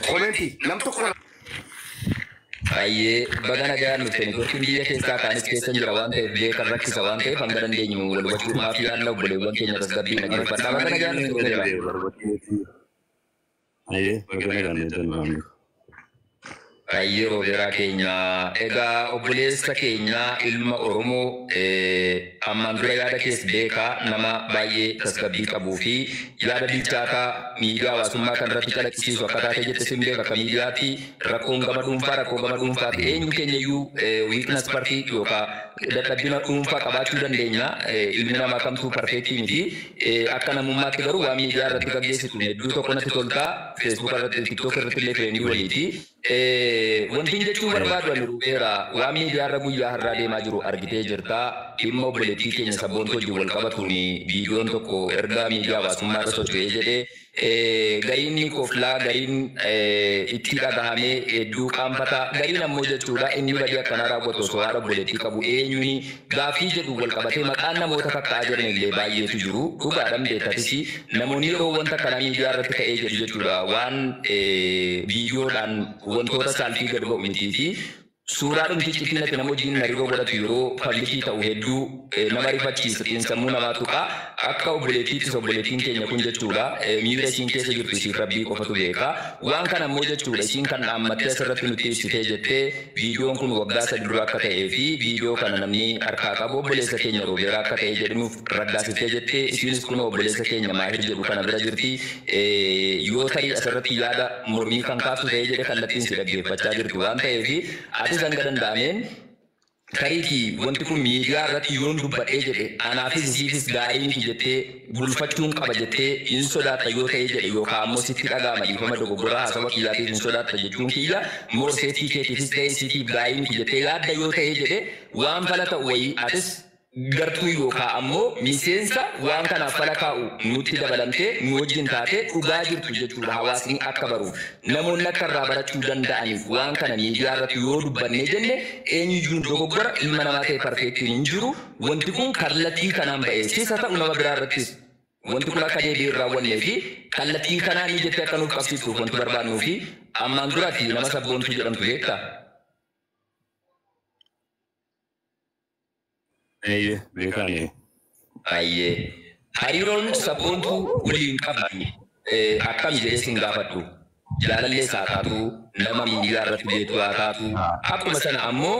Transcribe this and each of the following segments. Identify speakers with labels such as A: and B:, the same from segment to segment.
A: Commenti, nam tokko
B: Aye, bagana gaya nuteni ko kimbiya ke sa kanis ke sanjira wante be karrakki sa wante pangaran de nyu wal watu mafia Allah bole wante nya tasgabi na ke fata bagana gaya nuteni
C: Aye, bagana gaya nuteni
B: Aye Rovera Kenya ega obulesa Kenya ilma Oromo amandura yada kes beka nama baye tasgabi kabufi yada bichata media wasumma kan ratika lakisi so kata te jette simbe ka mediati rakon gama dum fara enyu Kenya yu weakness party yoka data bina dum fa kabatu dandenya ilmina makam tu perfecti miti akana mumma garu wa media ratika gesi tune du to konati tolta Facebook ratika TikTok ratika fendi waliti wanti jechuun barbaadu ani Rovera waa miidiyaa irra guyyaa har'aa deemaa jiru argitee jirta dhimma obboleettii keenya sabboontuu wajjin wal qabatuuni viidiyoon tokko ergaa miidiyaa hawaasummaa irra socho'ee jedhee gariin ni koflaa gariin itti dhagahamee hedduu qaanfataa gariin ammoo jechuudha inni badii akkanaa raawwatu osoo haadha obboleettii qabu eenyuuni gaafii jedhu wal qabatee maqaan namoota kakka'aa jiran illee baay'eetu jiru dhugaadhaan beektatis namoonni yeroo wanta kanaa miidiyaa irratti ka'ee jedhu jechuudha waan viidiyoodhaan wantoota saalfii gad ba'u mitiifi suuraa dhumti ciccitinatti nama wajjin hariiroo godhatu yeroo pabliikii ta'u hedduu nama rifachiisa xiinsammuu namaa tuqa akka obboleettiittis obboleettiin keenya kun jechuudha miira isiin keessa jirtu isiin rabbii qofatu beeka waan kana ammoo jechuudha isiin kan dhaammattee asirratti nutti ibsitee jettee viidiyoon kun waggaa 3 dura akka ta'ee fi viidiyoo kana namni harkaa qabu obboleessa keenya Rovera akka ta'e jedhamuuf raggaasiftee jettee isiinis kun obboleessa keenya Maahir jedhu kana bira jirti yoo tarii asirratti yaada mormii kan kaaftu ta'ee jedhe kallattiin si dhaggeeffachaa jirti waan ta'eef ati sangadan daameen kariiti wanti kun miidiyaa irratti yoon dubbadhee jedhe anaafis isiifis gaarii miti jettee bulfachuun qaba jettee hin sodaatta yoo ta'ee jedhe yookaan ammoo sitti dhagaama dhiifama dogoggoraa haasawaa kiyyaatiif hin sodaatta jechuun kiyya morseetii keetiifis ta'ee isiitiif gaarii miti jettee yaadda yoo ta'ee jedhe waan fala ta'u wayii atis gartuu yookaan ammoo miseensa waan kanaaf fala kaa'u nutti dabalamtee nu wajjin taatee dhugaa jirtu jechuudha hawaasni akka baruuf namoonni akka irraa barachuu danda'aniif waan kana miidiyaa irratti yoo dubbannee jenne eenyuyyuu dogoggora ilma namaa ta'e perfeektiin hin jiru wanti kun kallattii kanaan ba'ee siisa ta'u nama biraa irrattis wanti kun akka deebiin raawwannee fi kallattii kanaan ni jettee akka nuuf qabsiisuuf wanti barbaadnuu fi ammaan duraati nama sabboontuu jedhamtu beektaa.
C: Aye, bekani.
B: Aye. Hariiroon sabboontuu waliin qaban akkam jedhee sin gaafadhu. Jaalallee isaa taatu nama miidiyaa irratti beektu haa taatu akkuma sana ammoo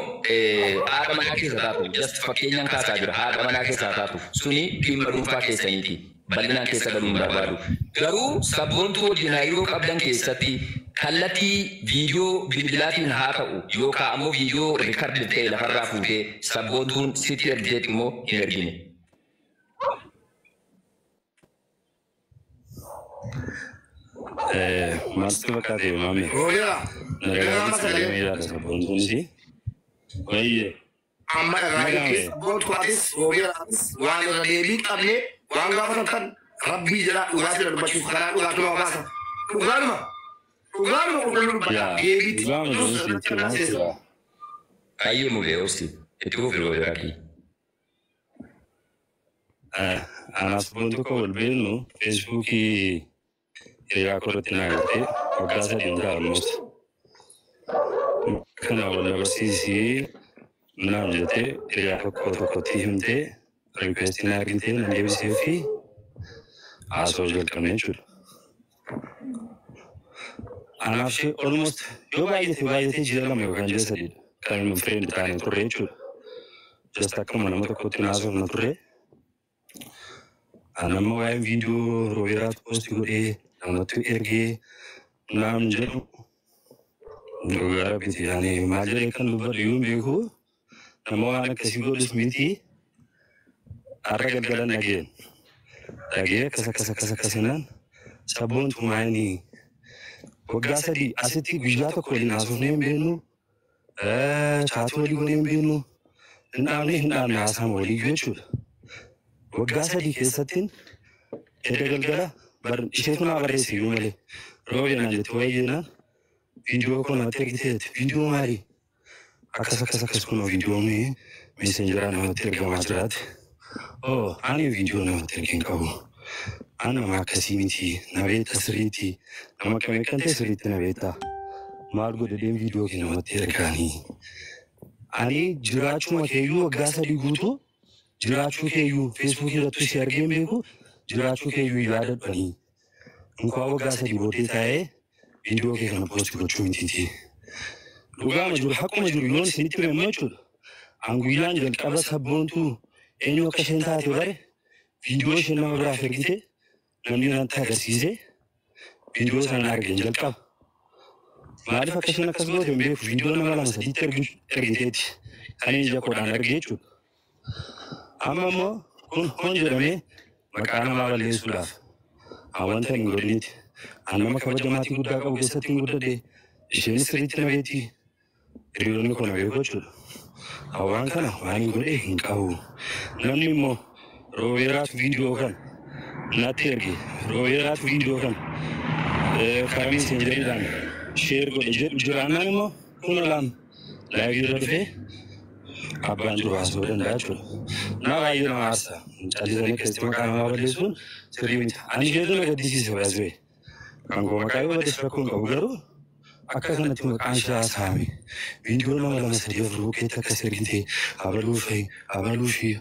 B: haadha manaa keessa taatu just fakkeenyaan kaasaa jira haadha manaa keessa taatu suni dhimma dhuunfaa keessaniiti bal'inaan keessa galuun barbaadu. Garuu sabboontuu wajjin hariiroo qabdan keessatti kallattii viidiyoo bilbilaatiin haa ta'u yookaan ammoo viidiyoo riikardi ta'e lafarraa fuutee sabboontuun sitti ergiteet immoo hin ergine.
C: Maaltu fakkaate maami?
A: Rovera.
C: Nagaraatti sagalee yaada sabboontuun si. Wayye.
A: Amma irraa sabboontuu atis Roveraatis waan irra deebii qabne waan gaafatan rabbii jedhaa dhugaatii dubbachuuf karaa dhugaatii nama baasa. Dhugaadhuma. Dhugaadhuma qulqulluu dubbata. Deebii.
B: Ayyee mulee hosti. Itti fufi Roveraati.
C: Ana sabboontuu koo wal beeknu Feesbuukii hiriyaa korratti naa galtee waggaa 3 irraa almost. Kana wal barsiisii naan jettee hiriyaa tokkotti himtee riikweestii naa argitee nan deebisee fi haasoo jalqabnee jechuudha. Anaaf ishee almost yoo baay'atee ji'a 2 yookaan ji'a 3 kan hin friend taane turre jechuudha. Just akkuma nama tokkotti naasofna turre. Anamma waa'ee viidiyoo Roveraatu poostii godhee namatti ergee naan jedhu dhugaa biti ani maal jedhee kan dubbadhu yoo beeku nama waan akkasii godhus miti har'a galgalan dhagee akkasinaan sabboontuu maayinii waggaa 3 asitti guyyaa tokko waliin haasofnee hin beeknu chaatii walii goonee hin beeknu hin dhaabne haasama walii jechuudha. Waggaa 3 keessattiin edda galgala isheetu naa barreesse iyyuu malee Roveraan jetti wayii jennaan viidiyoo kun namatti ergiteeti viidiyoo maalii akkas kunoo viidiyoo meesenjeraa namatti ergamaa jiraate ani viidiyoo namatti ergeen qabu Ana ma kasimiti na beta siriti amma kamar kan ta siriti na beta maal godhe deem viidiyoo keenya namatti ergaanii ani jiraachuma keeyyuu waggaa 3 guutuu jiraachuu keeyyuu feesbuukii irratti si argeen beeku jiraachuu keeyyuu yaadadhanii mukaa waggaa 3 booddee taa'ee viidiyoo kee kana poosti gochuu mitiiti dhugaama jiru haqquma jiru yoon isinitti himammoo jechuudha anguyyaan jalqaba sabboontuu eenyu akka isheen taate bare viidiyoo isheen nama biraaf ergite namni natti agarsiise viidiyoo sana argeen jalqaba maaliif akka isheen akkas goote hin beeku viidiyoo nama 2-3 ergiteeti kan ija koodhaan argee jechuudha amma immoo kun hoon jedhamee maqaa namaa balleessuudhaaf wanta hin godhiniiti ani nama kabajamaatii guddaa qabu keessatti hin guddadhe isheenis sirriitti na beekti hiriyoonni koo na beeku jechuudha waan kana waan hin godhe hin qabu namni immoo roobeeraatu viidiyoo kan natti erge roobeeraatu viidiyoo kan karaa meseenjeriidhaan sheer godhe jedhu jiraannaan immoo kun olaam laayivii irra dhufee abbaan jiru haasa'uu danda'a jechuudha. Nama baay'ee nama aarsa callisanii keessatti maqaa namaa balleessuun sirrii miti. Ani isheetu na gaddisiise baasee kan koo maqaa yoo balleessu rakkoon qabu garuu akka kanatti maqaan ishee haasa'ame viidiyoo nama 2-3 bukeetti akkas ergite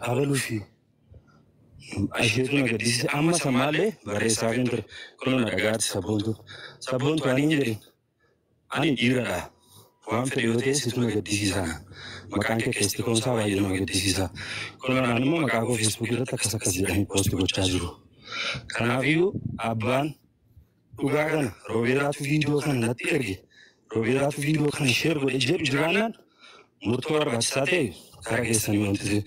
C: abaluufi isheetu na gaddisiise amma sammaallee barreessaa kan ture kun na dhagaatti sabboontu ani hin jedhin ani dhiiradha. Waan fedhe yoo ta'e situ na gaddisiisa maqaan kee keessatti koomsaa baay'ee nama gaddisiisa kun kanaan immoo maqaa koo feesbuukii irratti akkas jedhanii poosti gochaa jiru kanaafiyyuu abbaan dhugaa kana roobeeraatu viidiyoo kana natti erge roobeeraatu viidiyoo kana sheer godhe jedhu jiraannaan murtoo barbaachisaa ta'e karaa keessanii wanti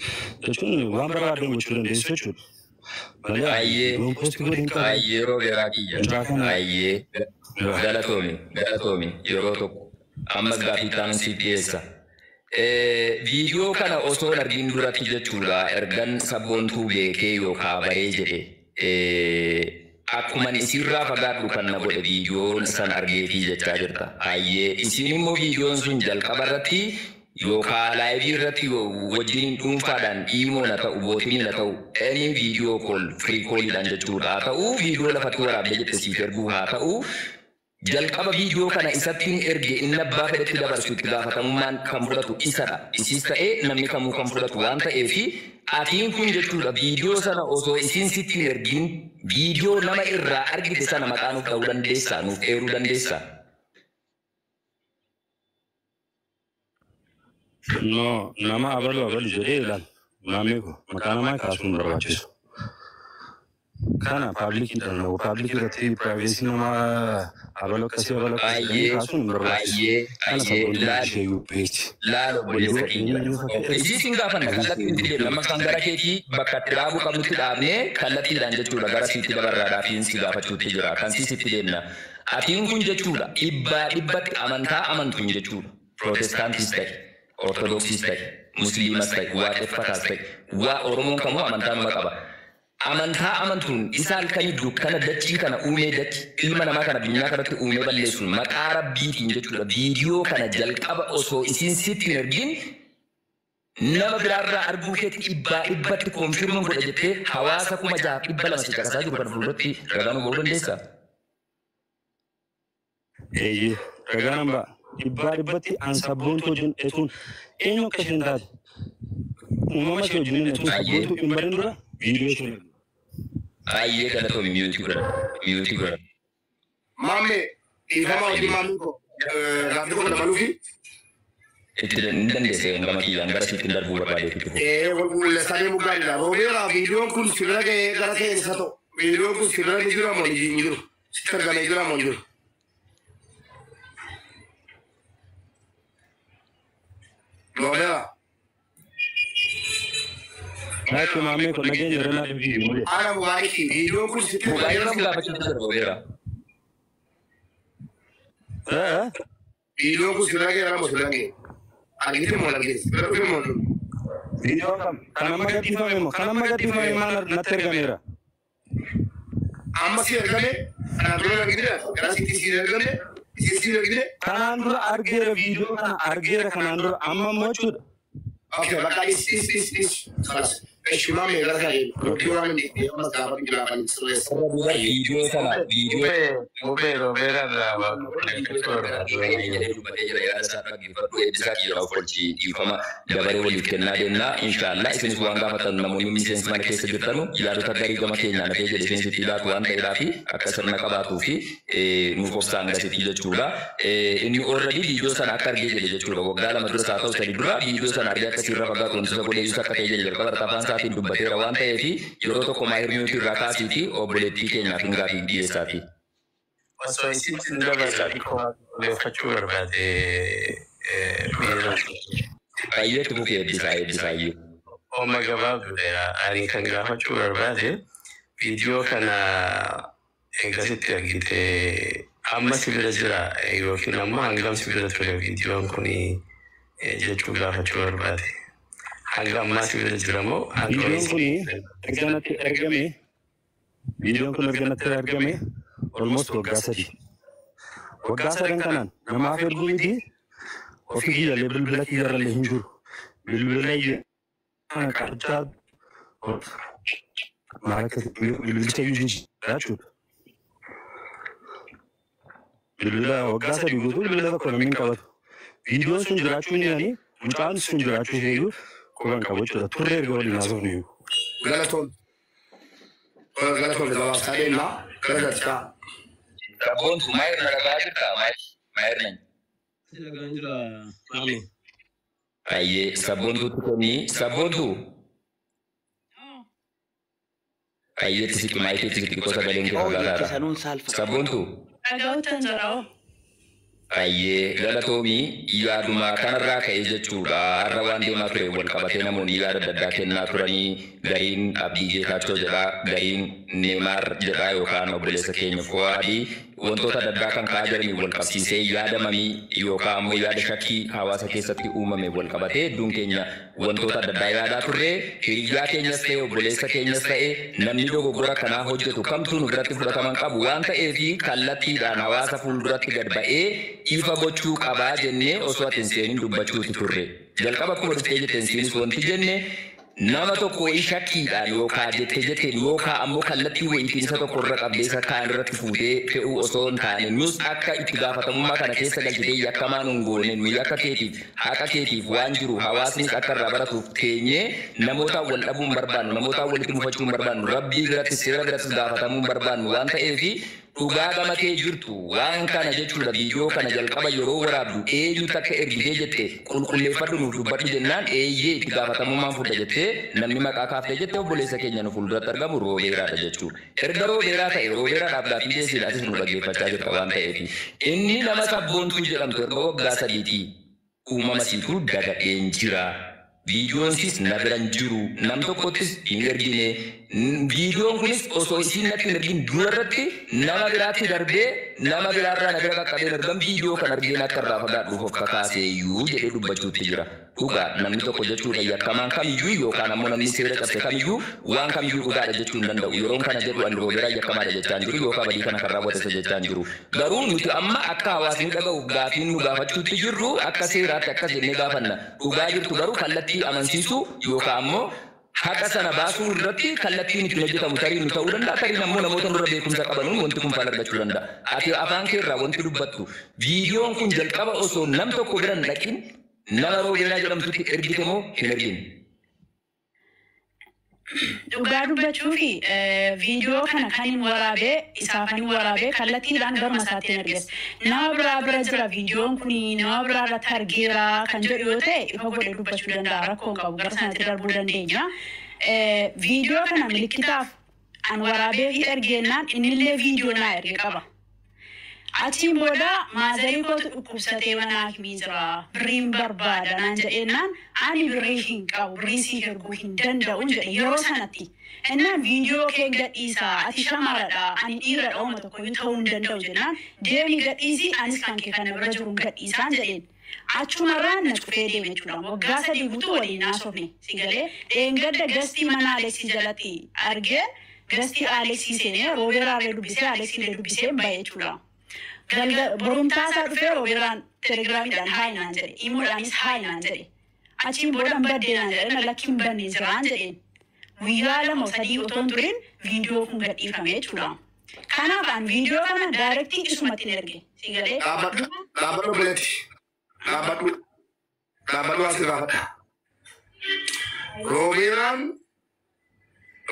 C: jechuun waan barbaadan gochuu dandeessu jechuudha.
B: Ayyee roobeeraa kiyya ayyee galatoomi yeroo tokko. Ammas gaaffii ta'an si dhiyeessa. Viidiyoo kana osoo argin duratti jechuudha ergan sabboontuu beekee yookaan baree jedhe akkuman isirraa fagaadhu kan na godhe viidiyoon san argeetii jechaa jirta. Ayyee isin immoo viidiyoon sun jalqaba irratti yookaan laayivii irratti wajjin dhuunfaadhaan dhiimoon haa ta'u bootiin haa ta'u inni viidiyoo kool firii kooliidhaan jechuudha haa ta'u viidiyoo lafatti waraabee jette siif erguu haa ta'u. Jalqaba viidiyoo kana isattiin erge inni abbaa fedhetti dabarsu itti gaafatamummaan kan fudhatu isadha. Isis ta'ee namni kamuu kan fudhatu waan ta'eef atiin kun jechuudha viidiyoo sana osoo isin sittiin ergin viidiyoo nama irraa argite sana maqaa nuuf dha'uu dandeessaa nuuf eeruu dandeessaa.
C: No nama abalu jedhee ilaal maamee ko maqaa namaa kaasuun barbaachisu. Kana publikidhaan yoo publikii irratti privacy nama abaloo akkasii kaasuun
B: laalo boleessa keenya isiin gaafanna kallattii itti deemna kan gara keetii bakka itti dhaabuu qabnutti dhaabnee kallattiidhaan jechuudha gara siitti dabarraadhaaf si gaafachuutti jira kan sitti deemna atiin kun jechuudha dhibbatti amantaa amantuun jechuudha pirootestaantiis ta'e ortodoksiis ta'e musliimas ta'e waaqeffataas ta'e waa oromoon kamuu amantaa nama qaba. Amantaa amantuun isa halkanii dukkana dachii kana uumee dachi ilma namaa kana biyyaa kanatti uumee balleessuun maqaa rabbiitiin jechuudha viidiyoo kana jalqaba osoo isin sitti hin ergin nama biraarraa arguu keetti dhibbatti koonfirmuun godha jettee hawaasa 6,200 si caqasaa jiru kana fuulduratti ragaan bahuu dandeessaa?
C: Ragaan hambaa dhibbatti an sabboontu wajjin etuun eenyu akka isheen taate uumama ishee wajjin etuun sabboontu hin barin dura viidiyoo isheen
B: Ayyee galatoomi miyuutii godhan.
A: Maammee dhiifama hojii maammii koo gaaffii koo dabaluufi.
B: Itti dandeessee gama kiyyaan gara sitti darbuu barbaadeetu.
A: Sadee muggaadha. Roobeeraa viidiyoon kun sirra ga'ee gara ta'e isa ta'u. Viidiyoon kun sirra ni jira moo hin jiru? Sitti argamee jira moo hin jiru? Roobeeraa.
C: Naatu maamee ko nageenya irra naa dhibii.
A: Ana mubaariki viidiyoon kun sitti
B: Mubaariki gaafachuu jira Roobeeraa.
A: Viidiyoon kun sirra ga'ee moo sirra ga'ee? Argite moo argite? Sirra dhufe moo dhufe?
C: Viidiyoon kam kan amma gadhiifame maal natti ergameera.
A: Amma si ergame kanaan dura argite gara sitti si ergame si ergite.
C: Kanaan dura argeera viidiyoo kana argeera kanaan dura amma immoo jechuudha.
A: Okay, bakka is. Eshima me gara sai Robiran ni amma sabar gila kan stress
B: video sana video
C: Robera da
B: ifama dabare wali kenna denna inshallah isin wanga fatan namoni misen mana kese jirtanu ya do tagari gama kenya na teje defense tila ko anta irafi akasar na qabatu fi nu ko sanga se tije chuda inni already video sana akar geje chuda wogala madrasa ta usali dura video sana arga kasira faga kon sa ko de yusa kateje jer kabar tapan sa tin dubbatera wanta efi yoro to ko mahir mi rakasi ti oboleti kenya finga fi die sati
C: so isin ndaba sa ko le facciura bade
B: ayetu ke disai
C: o magababu era ari kanga facciura bade video kana engasitti agite amma sibira jira yo kinamma angam sibira tole video kuni jechuudha facciura bade angam ma sibira jira mo
D: video kuni erganate almost waggasadi kanan nama ferguiti ofigi la level bilaki yara le hinjur bilbilay karja maraka bilbilay yuji rachu bilbilay waggasadi gudu bilbilay ko min kawat video sun rachu ni ani mutan sun rachu heyu ko kan kawocho turre goli nazoni
A: galaton da sare na kada
B: Sabon tu mair na lagajir ka mair na.
D: Sila ganjira kami.
B: Aye sabon tu ni sabon tu. Aye tisik mai tisik ko sa galing ke hagara. Sabon tu.
E: Agautan jaro.
B: Aye galatomi yaaduma kanarraa ka'ee jechuudha har'a waan deemaa ture wal qabatee namoonni yaada adda addaa kennaa turanii gariin abdii geetaachoo jedhaa gariin neemaar jedhaa yookaan obboleessa keenya fo'aadii wantoota adda addaa kan ka'aa jiranii wal qabsiisee yaada mamii yookaan ammoo yaada shakkii hawaasa keessatti uumame wal qabatee hedduun keenya wantoota adda addaa yaadaa turre hiriyaa keenyas ta'e obboleessa keenyas ta'e namni dogoggora kanaa hojjetu kamtuu nu biratti fudhataman qabu waan ta'eefi kallattiidhaan hawaasa fuulduratti gad ba'ee ifa gochuu qabaa jennee osoo atin seeniin dubbachuuti turre jalqaba akkuma dhuftee jetteen siinis wanti jenne nama tokko shakkiidhaan yookaan jetteen yookaan ammoo kallattii wayiitiin isa tokko irra qabdee isa kaan irratti fuutee fe'uu osoo hin taane nus akka itti gaafatamummaa kana keessa galchitee yakkamaan hin goone nuyi akka keetiif haqa keetiif waan jiru hawaasnis akka irraa baratuuf teenyee namootaan wal dhabuu hin barbaannu namootaan walitti mufachuu hin barbaannu rabbii biratti seera biratti gaafatamuu hin barbaannu waan ta'eefi dhugaa gamatee jirtu waan kana jechuudha viidiyoo kana jalqaba yeroo waraabdu eenyu takka ergitee jette qulqulleeffadhu nuuf dubbadhu jennaan eeyyee itti gaafatamummaan fudha jettee namni maqaa kaaftee jette obboleessa keenya nu fuulduratti argamu Roobeeraadha jechuudha. Erga Roobeeraa ta'e Roobeeraadhaaf gaaffii deessiidhaatis nu dhaggeeffachaa jirta waan ta'eefi inni nama sabboontuu jedhamtu erga waggaa sadiitii uumama siituu dagadheen jira. Videoonsis na biran jiru nam tokkottis hin ergine videoon kunis osoo isin natti hin ergin durarratti nama biraatti darbee nama biraarraa na bira qaqqabee ergam viidiyoo kan argeen akka irraa fagaadhuuf of kakaaseeyyuu jedhee dubbachuutti jira. Dhugaa namni tokko jechuudha yakkamaan kamiyyuu yookaan ammoo namni seera cabse kamiyyuu waan kamiyyuu dhugaadha jechuu hin danda'u. Yeroon kana jedhu ani Roobeeraa yakkamaadha jechaan jiru yookaan badii kana kan raawwate jechaan jiru. Garuu nuti amma akka hawaasni dhaga'uuf gaafiin nu gaafachuutti jirru akka seeraatti akkas jennee gaafanna. Dhugaa jirtu garuu kallattii amansiisuu yookaan ammoo haqa sana baasuu irratti kallattiin itti hojjetamu tarii nu ta'uu danda'a tarii ammoo namoota nurra beekumsa qabanuun wanti kun fala argachuu danda'a. Ati afaan kee irraa wanti dubbattu viidiyoon kun jalqaba osoo nam tokko bira hin dhaqin nama Roobeeraa jedhamtutti ergite moo hin ergine?
E: Dhugaa dubbachuu fi viidiyoo kana kan hin waraabee isaaf hin waraabee kallattiidhaan garuma isaatti hin erges. Nama biraa bira jira viidiyoon kun nama biraa irratti argeera kan jedhu yoo ta'e ifa godhee dubbachuu danda'a rakkoon qabu gara sanatti darbuu dandeenya. Viidiyoo kana milikkitaaf an waraabee ergeennaan innillee viidiyoo naa erge qaba. Achiin booda maazarii kootu dhukkubsatee mana hakimii jira birriin barbaada naan jedheenaan ani birrii hin qabu birrii siif erguu hin danda'u jedhe yeroo sanatti innaan viidiyoo kee gadhiisaa ati shamaradha ani dhiiradha uuma tokko yoo ta'uu hin danda'u jennaan deemii gadhiisii anis kan kee kana bira jiru gadhiisaan jedheen. Achumarraan na cufee deeme jechuudha waggaa sadii guutuu waliin haasofne si galee dheengadda gastii mana Aleksii jalatti argee gastii Aleksii seenee Roobeeraallee dubbisee Aleksiillee dubbisee bahe jechuudha. Borumtaa isaa dhufee Roobeeraan telegiraamiidhaan haayinaan jedhe imuudhaanis haayinaan jedhe achiin booda baddeenaan jedhe na lakkiin bannee jiraan jedheen guyyaa lama sadii otoo hin turin viidiyoo kun gadhiifame jechuudha. Kanaaf an viidiyoo kana daayirektii isumatti erge. Sigalee
A: dhaabadhu biletti. Dhaabadhu asii gaafadha.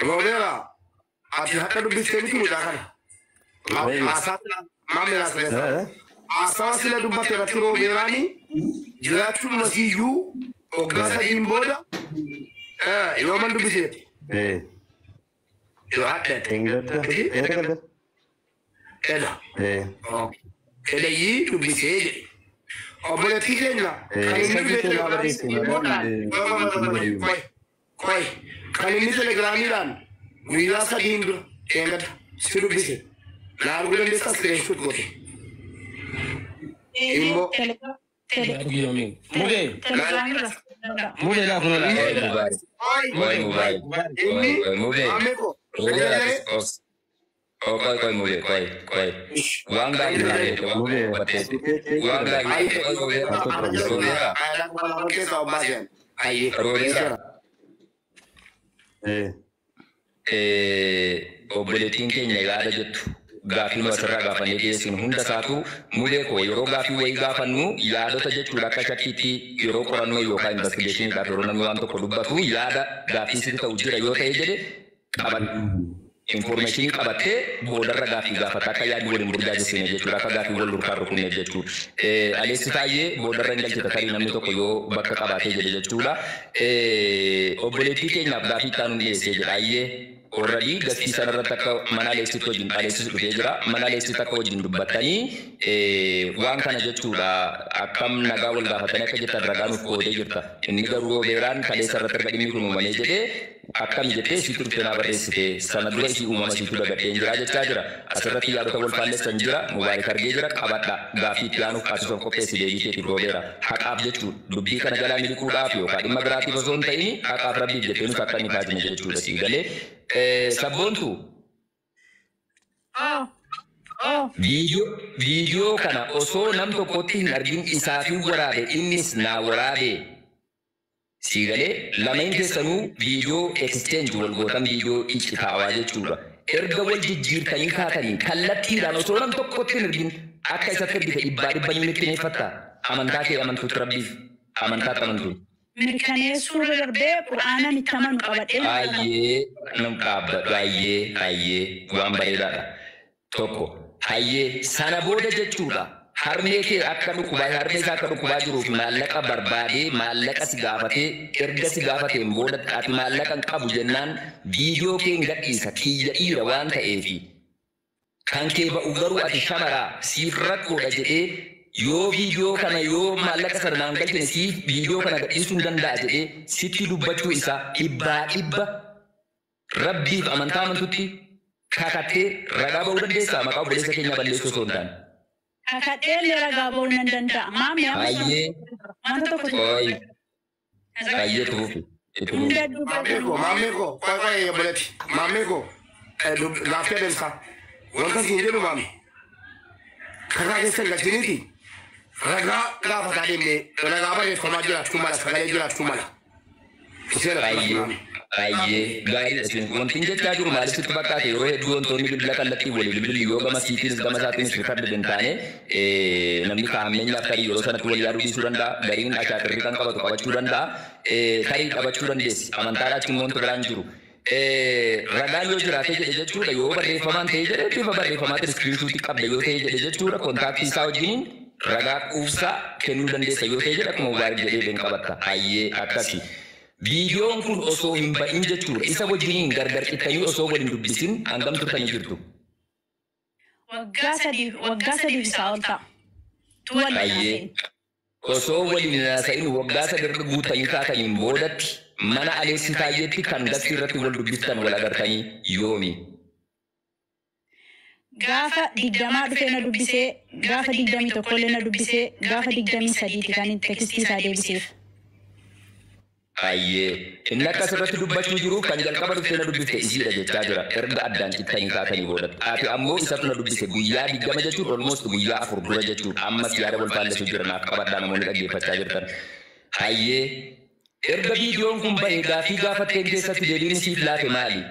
A: Roobeeraa ati hadda dubbistee miti mucaa kana. Haasawa sila dubbatte irratti Roobeeraanii jiraachuun masiiyyuu waggaa sadiin booda yooman dubbiseeti. Yoo hadda Edayyii dubbisee jedhe. Obboleettii keenya kan inni telegiraamiidhaan guyyaa sadiin dura eeggadha si dubbise. Naa arguu dandeessaa screenshot goote. Immoo
C: Mube la kuno la.
B: Koy mube. Wanga obboleettiin keenya yaada jettu gaafii masarraa gaafannee dhiyeessinu hunda isaatu mudee koo yeroo gaafii wayii gaafannu yaadota jechuudha akka shakkiitti yeroo qorannoo yookaan investigeeshiniidhaaf yeroo namni waan tokko dubbatu yaada gaafii sitti ta'u jira yoo ta'e jedhe qaban information qabattee boodarra gaafii gaafata akka yaadni waliin burjaajessine jechuudha akka gaafii wal lurkaan rukunne jechuudha. Aleessi taayee boodarra hin galchita tarii namni tokko yoo bakka qabaatee jedhe jechuudha. Obboleettii keenyaaf gaafii taanuun dhiyeessee jedha ayyee. Already gatii sanarratti akka mana Aleessitti wajjin Aleessis dhufee jira. Mana Aleessitti akka wajjin dubbattanii waan kana jechuudha akkam nagaa wal gaafatanii akka jettan ragaa nuuf qoodee jirta. Inni garuu Roobeeraan kaleessa irratti erga dhimmi kun uumamee jedhee akkam jettee isiitu dhuftee naa barreessite sana dura isii uumama isiitu dagadheen jira jechaa jira. Asirratti yaadota wal faalleessan jira. Mubaarik argee jira qabadha gaafii itti aanuuf kaasisuuf qopheessi deebiteeti Roobeera. Haqaaf jechuudha dubbii kana jalaa miliquudhaaf yookaan dhimma biraatiif osoo hin ta'in haqaaf rabbiif jettee nuti akka inni kaasine jechuudha sii galee. Sabboontu viidiyoo kana osoo nam tokkotti hin argin isaa fi waraabe innis naa waraabe sii galee lameen keessanuu viidiyoo exchange wal gootan viidiyoo iccitaawaa jechuudha. Erga wal jijjiirtanii kaatanii kallattiidhaan osoo nam tokkotti hin argin akka isatti ergite dhibbaa dhibba ni mirkaneeffatta amantaa kee amantuutti rabbiif amantaatti amantuu.
E: Mirkaneessuu darbee qura'aanaan itti amanu qabadhee.
B: Hayyee nam dhaabbatu hayyee waan bareedaadha. Tokko hayyee sana booda jechuudha. Harmee kee akka dhukkubaa harmee isaa akka dhukkubaa jiruuf maallaqa barbaadee maallaqa si gaafatee erga si gaafateen booda ati maallaqa hin qabu jennaan viidiyoo kee hin gadhiisa kiyya dhiira waan ta'eefi. Kan kee ba'u garuu ati shamaraa siif rakkoodha jedhee yoo viidiyoo kana yoo maallaqa sana naan galchine siif viidiyoo kana gadhiisuu hin danda'a jedhee sitti dubbachuu isaa dhibba rabbiif amantaa amantutti kakattee ragaa ba'uu dandeessaa maqaa obboleessa keenya balleessuu osoo hin taane.
E: Kakadhee illee ragaa ba'uu nan danda'a. Maamii
B: Hayyee hayyee tuufi.
A: Maamii koo qoy obboleetti maamii koo gaaffii adeemsaa wanta siin jedhu maamii karaa keessa galchiniiti. Ragaa gaafataa deemnee ragaa barreeffamaa jiraachuu mala sagalee jiraachuu mala.
B: Hayyee gaariidha. Wanti jechaa jiru maaliif sitti fakkaate yeroo hedduu wantoonni bilbila kallattii walii bilbilli yoo gama siitiinis gama isaatiinis rikardi hin taane namni kaa'ameenyaaf tarii yeroo sanatti wal yaaduu dhiisuu danda'a. Gariin ashaatirrii kan qabatu qabachuu danda'a. Tarii qabachuu dandeessi. Amantaadhaatiin wanti biraan jiru. Ragaan yoo jiraatee jedhe jechuudha yoo barreeffamaan ta'ee jedhe bifa barreeffamaatiin iskiriinshuutii qabda yoo ta'e jedhe jechuudha kontaaktii isaa wajjiniin ragaa quubsaa kennuu dandeessa yoo ta'e jedhe akkuma Mubaarik jedhee been qabatta. Hayyee akkasi. Viidiyoon kun osoo hin ba'in jechuudha isa wajjiniin gargar xiqqanii osoo waliin dubbisin hangam turtanii jirtu?
E: Waggaa sadiif isaa ol ta'a.
B: Hayyee osoo waliin haasa'in waggaa sadarra guutanii kaataniin boodatti mana Aleessi Taayyeetti kan gasii irratti wal dubbistan wal agartanii yoomi?
E: Gaafa 20 dhufee na dubbisee, gaafa 21 illee na dubbisee, gaafa 23 kan tekstii isaa deebiseef.
B: Hayyee inni akka asirratti dubbachuu jiru kan jalqaba dhuftee na dubbise isiidha jechaa jira erga addaan cittanii kaatanii boodatti. Ati ammoo isatu na dubbise guyyaa 20 jechuudha almost guyyaa 4 dura jechuudha ammas yaada wal faallessu jira naaf qabadhaa namoonni dhaggeeffachaa jirtan. Hayyee erga viidiyoon kun bahee gaafii gaafatteen keessatti deebiin siif laate maali?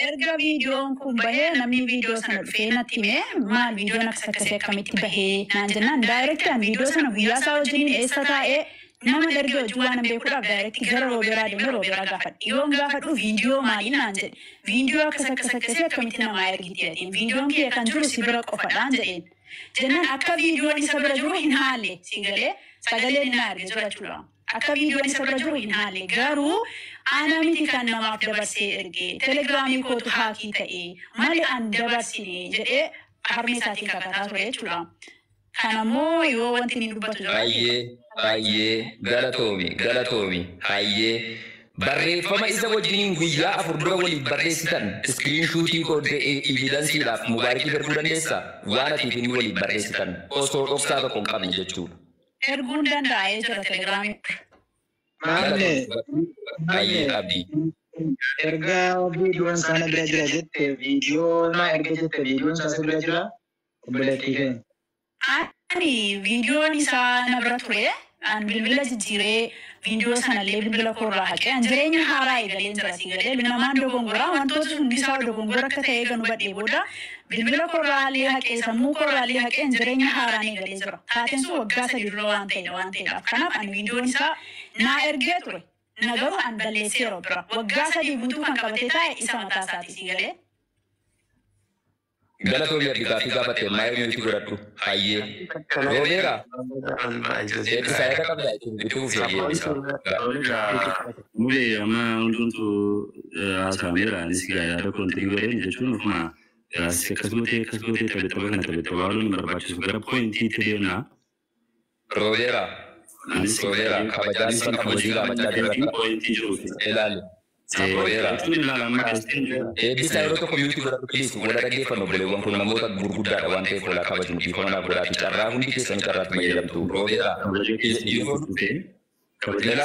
E: Erga viidiyoon kun bahee namni viidiyoo sana dhufee natti himee maal viidiyoon akkasii akkamitti bahee naan jennaan daayirektaan viidiyoo sana guyyaa isaa wajjin eessa taa'ee nama dargee hojii waan beekuudhaaf daayirektii gara Roobeeraa deemee Roobeeraa gaafadhe. Yoon gaafadhu viidiyoo maalii naan jedhe. Viidiyoo akkasii akkamitti namaa ergiti jedheen. Viidiyoon kee kan jiru si bira qofadhaan jedheen. Jennaan akka viidiyoon isa bira jiru hin haalle si galee sagaleen na erge jira jechuudha. Akka viidiyoon isa bira jiru hin haalle garuu ana miti kan namaaf dabarsee erge telegiraamii kootu haakii ta'e malee an dabarsine jedhee harmi isaatiin kakataa ture jechuudha. Kanammoo yoo wanti inni dubbatu
B: Hayyee galatoomi hayyee barreeffama isa wajjiniin guyyaa 4 dura waliif barreessitan iskiriinshuutii koodee evidansiidhaaf Mubaarikii erguu dandeessaa waan atiif inni waliif barreessitan osoo dhoksaa tokko hin qabne jechuudha.
E: Erguun danda'ee jira telegiraamii.
B: Hayyee abdii.
F: Erga viidiyoon sana bira jira jette viidiyoo na erga jette viidiyoon sana bira jira obboleettii keenya.
E: Ani viidiyoon isaa na bira ture an bilbila jijjiiree viidiyoo sanallee bilbila koorraa haqee an jireenya haaraa eegalee jira si galee namaan dogongoraa wantoota hundi isaa dogongora akka ta'e eeganu badhee booda bilbila koorraa illee haqee sammuu koorraa illee haqee an jireenya haaraan eegalee jira. Taateen sun waggaa 3 dura waan ta'eedhaaf kanaaf ani viidiyoon isaa naa ergee ture na garuu an balleessee yeroo bira waggaa 3 guutuu kan qabatee taa'e isa mataa isaati si galee.
B: Galatoomi abdii gaafii gaafatte maayee nuti godhadhu hayyee Roobeeraa eebbisaa eega qabdaa itti fufee
C: Mulee amma hundumtu haasameera anis yaada koontirii godheen jechuun ofuma akkas gootee taphata kana taphata waaluun barbaachisu gara poointiitti deemnaa.
B: Roobeeraa kabajaan isa kabajii gaafachaa jirra
C: poointii jiruuti.
B: Ilaali. Eebbisaa yeroo tokko miyuutii godhadhu kiliisu godha dhaggeeffannu obboleewwan kun namoota gurguddaadha waan ta'eef olaa kabajnu dhiifama godhaa fi carraa hundi keessanii carraatti fayyadamtu. Roobeeraa
C: Kabajaa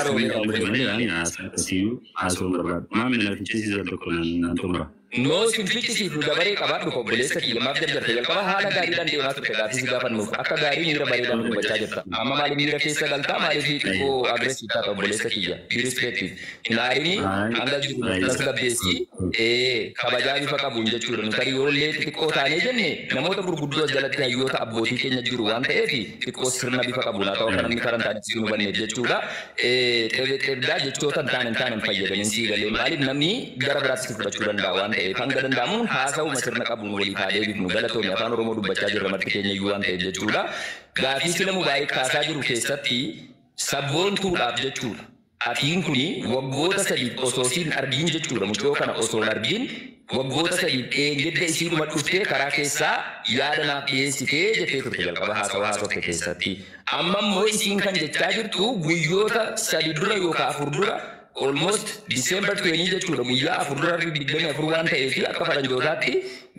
C: haasawuun barbaadu. Maamila fichisiisa tokko nan xumura.
B: Noo isin fichisiisu dabaree qabaadhu obboleessa kiyya maaf jarjarte jalqaba haala gaariidhaan deemaa turte gaafii gaafannuuf akka gaarii miira bareedaan dubbachaa jirta. Amma maaliif miira keessa galtaa maaliif xiqqoo agreessiif taata obboleessa kiyya birispektiif. Hin aarini hanga jiru tasgabbeessii kabajaa bifa qabuun jechuudha. Nuti hariyoollee xiqqoo taanee jenne namoota gurguddoo jalatti hayyoota abbootii keenya jiru waan ta'eef xiqqoo sirna bifa qabuun haa ta'u akka namni karan taanee nu banneef jechuudha. Xeebdaa jechoota hin taane fayyadamin sii galee maaliif namni gara biraatti fudhachuu danda'a waan ta'eef. Hanga danda'amuun haasa'uma sirna qabuun waliif haa deebifnu galatoomi afaan Oromoo dubbachaa jirra marti keenya iyyuu waan ta'eef jechuudha. Gaafii sila Mubaayik kaasaa jiru keessatti sabboontuudhaaf jechuudha. Atiin kuni waggoota 3 osoo siin argiin jechuudha mucoo kana osoo argiin waggoota 3 eegedda isiidhuma dhuftee karaa keessaa yaada naaf dhiyeessitee jettee turte jalqaba haasawaa keessatti. Amma immoo isiin kan jechaa jirtu guyyoota 3 dura yookaan 4 dura almost December 20 jechuudha guyyaa 4 24 waan ta'eef akka faranjootaatti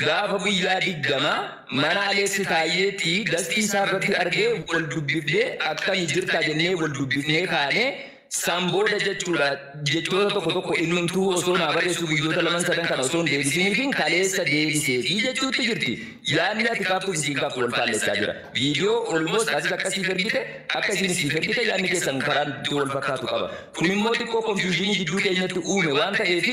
B: gaafa guyyaa 20 mana Aleessi Taayyeetti gastii isaa irratti argee wal dubbifnee akkami jirtaa jennee wal dubbifnee kaanee Sambooda jechuudha jechoota tokko innumtuu osoo naa barreessu guyyoota 2-3 kana osoo deebisiniifin kaleessa deebiseetii jechuutti jirti. Yaadni ati kaaftuuf isiin kaaftu wal faalleessaa jira. Viidiyoo olmoos asis akkasii ergite akka isiin siif ergite yaadni keessan karaan wal fakkaatu qaba. Kun immoo xiqqoo konfiyuushinii jidduu keenyatti uume waan ta'eef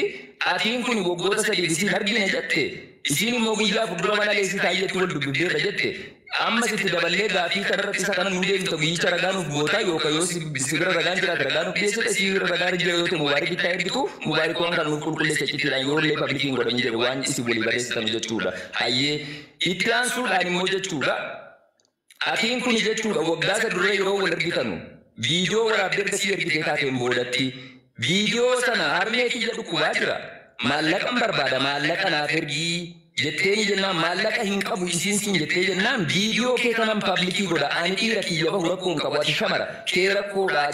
B: atiin kun waggoota 3 isiin argine jette. Isiin immoo guyyaa 4 mana Aleessi Taayyeetti wal dubbifneerra jette. Amma sitti daballee gaafii kanarratti isa kana nu deebita guyyicha ragaanuuf goota yookaan yoo sibira ragaan jiraate ragaanuuf dhiyeessite sibira ragaan jira yoo ta'e Mubaarik itti ergitu Mubaarik waan kan nuuf qulqulleessa cittiidhaan yoo illee pablikiin godhanii jedhe waan isin walii barreessitan jechuudha. Hayyee itti aansuudhaan immoo jechuudha. Atiin kun jechuudha waggaa 3 dura yeroo wal argitanu viidiyoo waraabdee ergasii ergitee taateen boodatti viidiyoo sana harmee kiyya dhukkubaa jira. Maallaqan barbaada maallaqa naaf ergii jetteeni jennaan maallaqa hin qabu isiin siin jettee jennaan viidiyoo kee kanan paablikii godha ani dhiira kiyya bahu rakkoo hin qabu ati shamara kee rakkoodhaa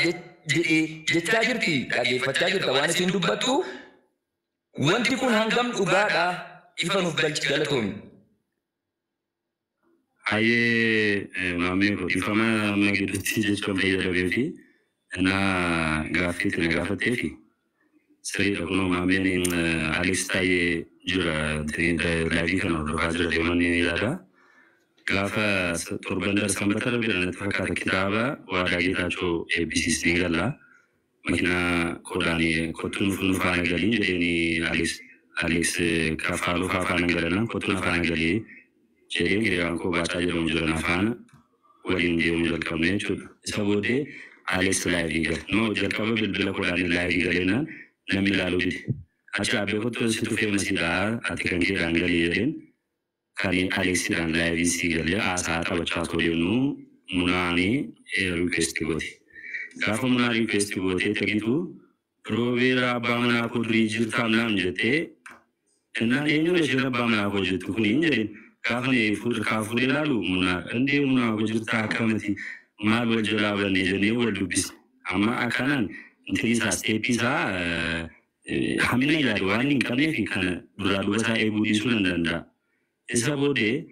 B: jechaa jirti dhageeffachaa jirta waan isiin dubbattu wanti kun hangam dhugaadhaa ifa nuuf galchi galatoomi.
C: Hayyee maamii ko ifama amma gidduutti jechuun fayyadamee fi gaaffii gaafattee fi sirriidha kunoo maameen Aleessi Taayyee jira laayivii kana hordofaa jira deemanii yaada. Gaafa torban darbe sanbata darbe natti fakkaata kitaaba waadaa Geetaachoo eebbisiisnee galla. مكنا كوداني كتون فن فانا جالين جديني أليس كفالو فانا جالنا كتون فانا جالي جدين كده أنكو باتا جلوم جلنا فانا ولين ديوم جل كمني شو سبودي أليس لايفي جل نو جل كم بالبلا كوداني لايفي جلنا نمي لالو دي أشياء بيكوت كسيتو في مسيرة أتكلم كي رانجلي جلين كاني أليس ران لايفي سيجلي أساتا بتشاتو لينو مناني ريكوست كودي كافو منا ريكوست كودي تكيتو روبيرا بامنا كودري جرتام نام جتة إن إنه لشنا بامنا كوجت كونين جرين كافني فور كافوري لالو منا عندي منا كوجرتا كمتي ما بوجلا بنيجني ولبس أما أكانن إنتريسا ستيبيسا همين جاروانين كمية في كنا برادو بسا إبودي سونندندا إسا بودي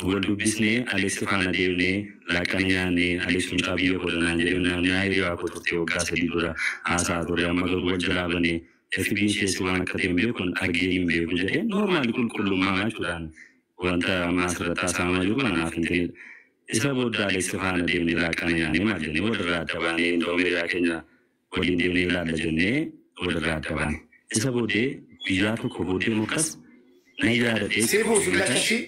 C: ولبسني أليس فانا ديوني لكنياني أليس متابيو كودنا جيونا نايريو أكوتو كاسدي برا آساتوري أما كوجلا بني FBC سوانا كتيم بيكون أرجيم بيكون نورمال كل ما نشوفان وانت ما سرت سامع جونا نافنتين إذا بود أليس فانا ديوني لكنياني ما جني ودرا تباني دومي لكنيا ودي ديوني لا دجني ودرا تباني إذا بود بيجاتو كبودي مكس نيجا
A: سيفو سلاشي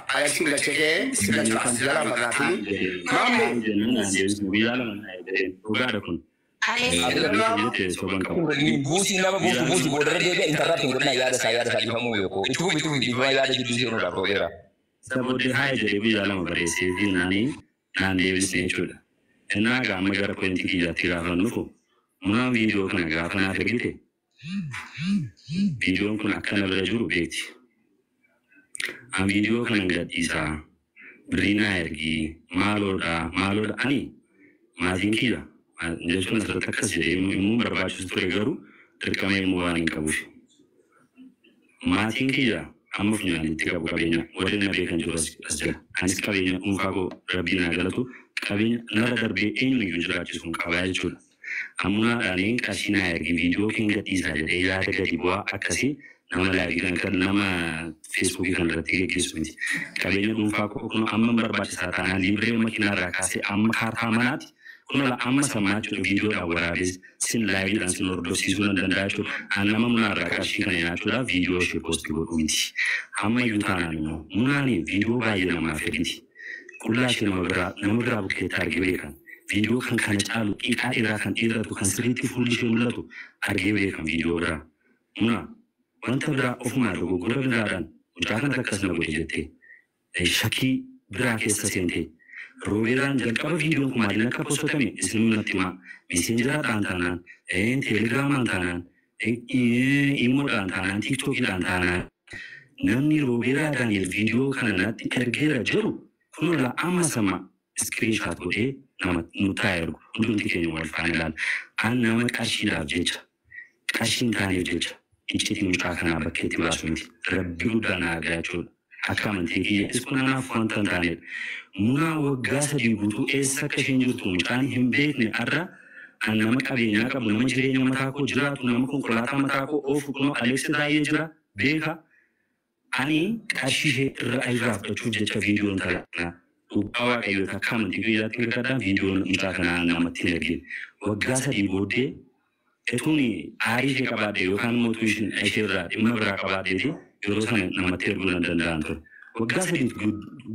A: على سلاشي سلام براتي
C: مامي بيجالا من هاي وقاركون
B: Busi nama busi border dia internet ngurna ya ada saya ada kamu yoko itu di mana ya ada di sini lah Rovera.
C: Sabodi hai jadi bicara mengenai segi nani bisnis juga. Enak agak megara kuanti kita tidak nuku. Mana video kan agak apa nak pergi video kan akan berjuru beti. Am video kan enggak isa. Berina ergi maloda ani mazin kita. Jadi kan sudah tak kasih, imun berbaca surat garu, terkama imun warning kabush. Mating kita, amu punya ni tiga buka benya, wadah nabi kan jual asal. Anis kabenya umfago Rabbi nagala tu, kabenya nara darbe ini jual jual kabaya jual. Amuna ani kasih na ergi video kinga tiga jadi, ya ada di bawah akasi, nama lagi kan nama Facebook kan rati kisah. Kabenya umfago kuno amma berbaca satana libre makina rakasi amma harta manat. Kuna amma samacho video da warabis sin live dan sin ordo season dan dacho anama muna rakashi kan yana tura video shi post go umti amma yutana no muna ni video ba yana ma fiti kula shi na magra buke targibe kan video kan kan chalu ika ira kan ira to kan siriti fulli shi mulato targibe kan video bra muna wanta bra ofma do go gura dan utakan takasna go jete shaki bra ke sasente Roviran jalkaba video ko malina ka posto kami islimu natima messenger antanan telegram antanan imo antanan tiktok antanan nanni rovira dan video kana tergera jaru kuno la amma sama screenshot ko nama nutayar kudun tike ni wal fanalan an nama kashi da jecha kashin tane jecha ichi tin ka kana baketi basunti rabbi dana ga chul akaman tiki iskuna fontan tane muna wagasa di butu esa kashinjurtu mutani himbetni arra annama qabenya qabu nama jireenya mataa koo jiraatu nama konkolaataa mataa koo oofu kuno Alex daayee jira beeka ani qarshii irra ayraafachuu jecha viidiyoon kalaqna dhugaa waaqayyoo takka amantii guyyaatti hirkadhaan viidiyoon mucaa kanaa namatti hin ergin waggaa sadii booddee etuuni aarii ishee qabaadhe yookaan mootuu isheerraa dhimma biraa qabaadheeti yeroo sana namatti erguu nan danda'an ture. Waggaa sadii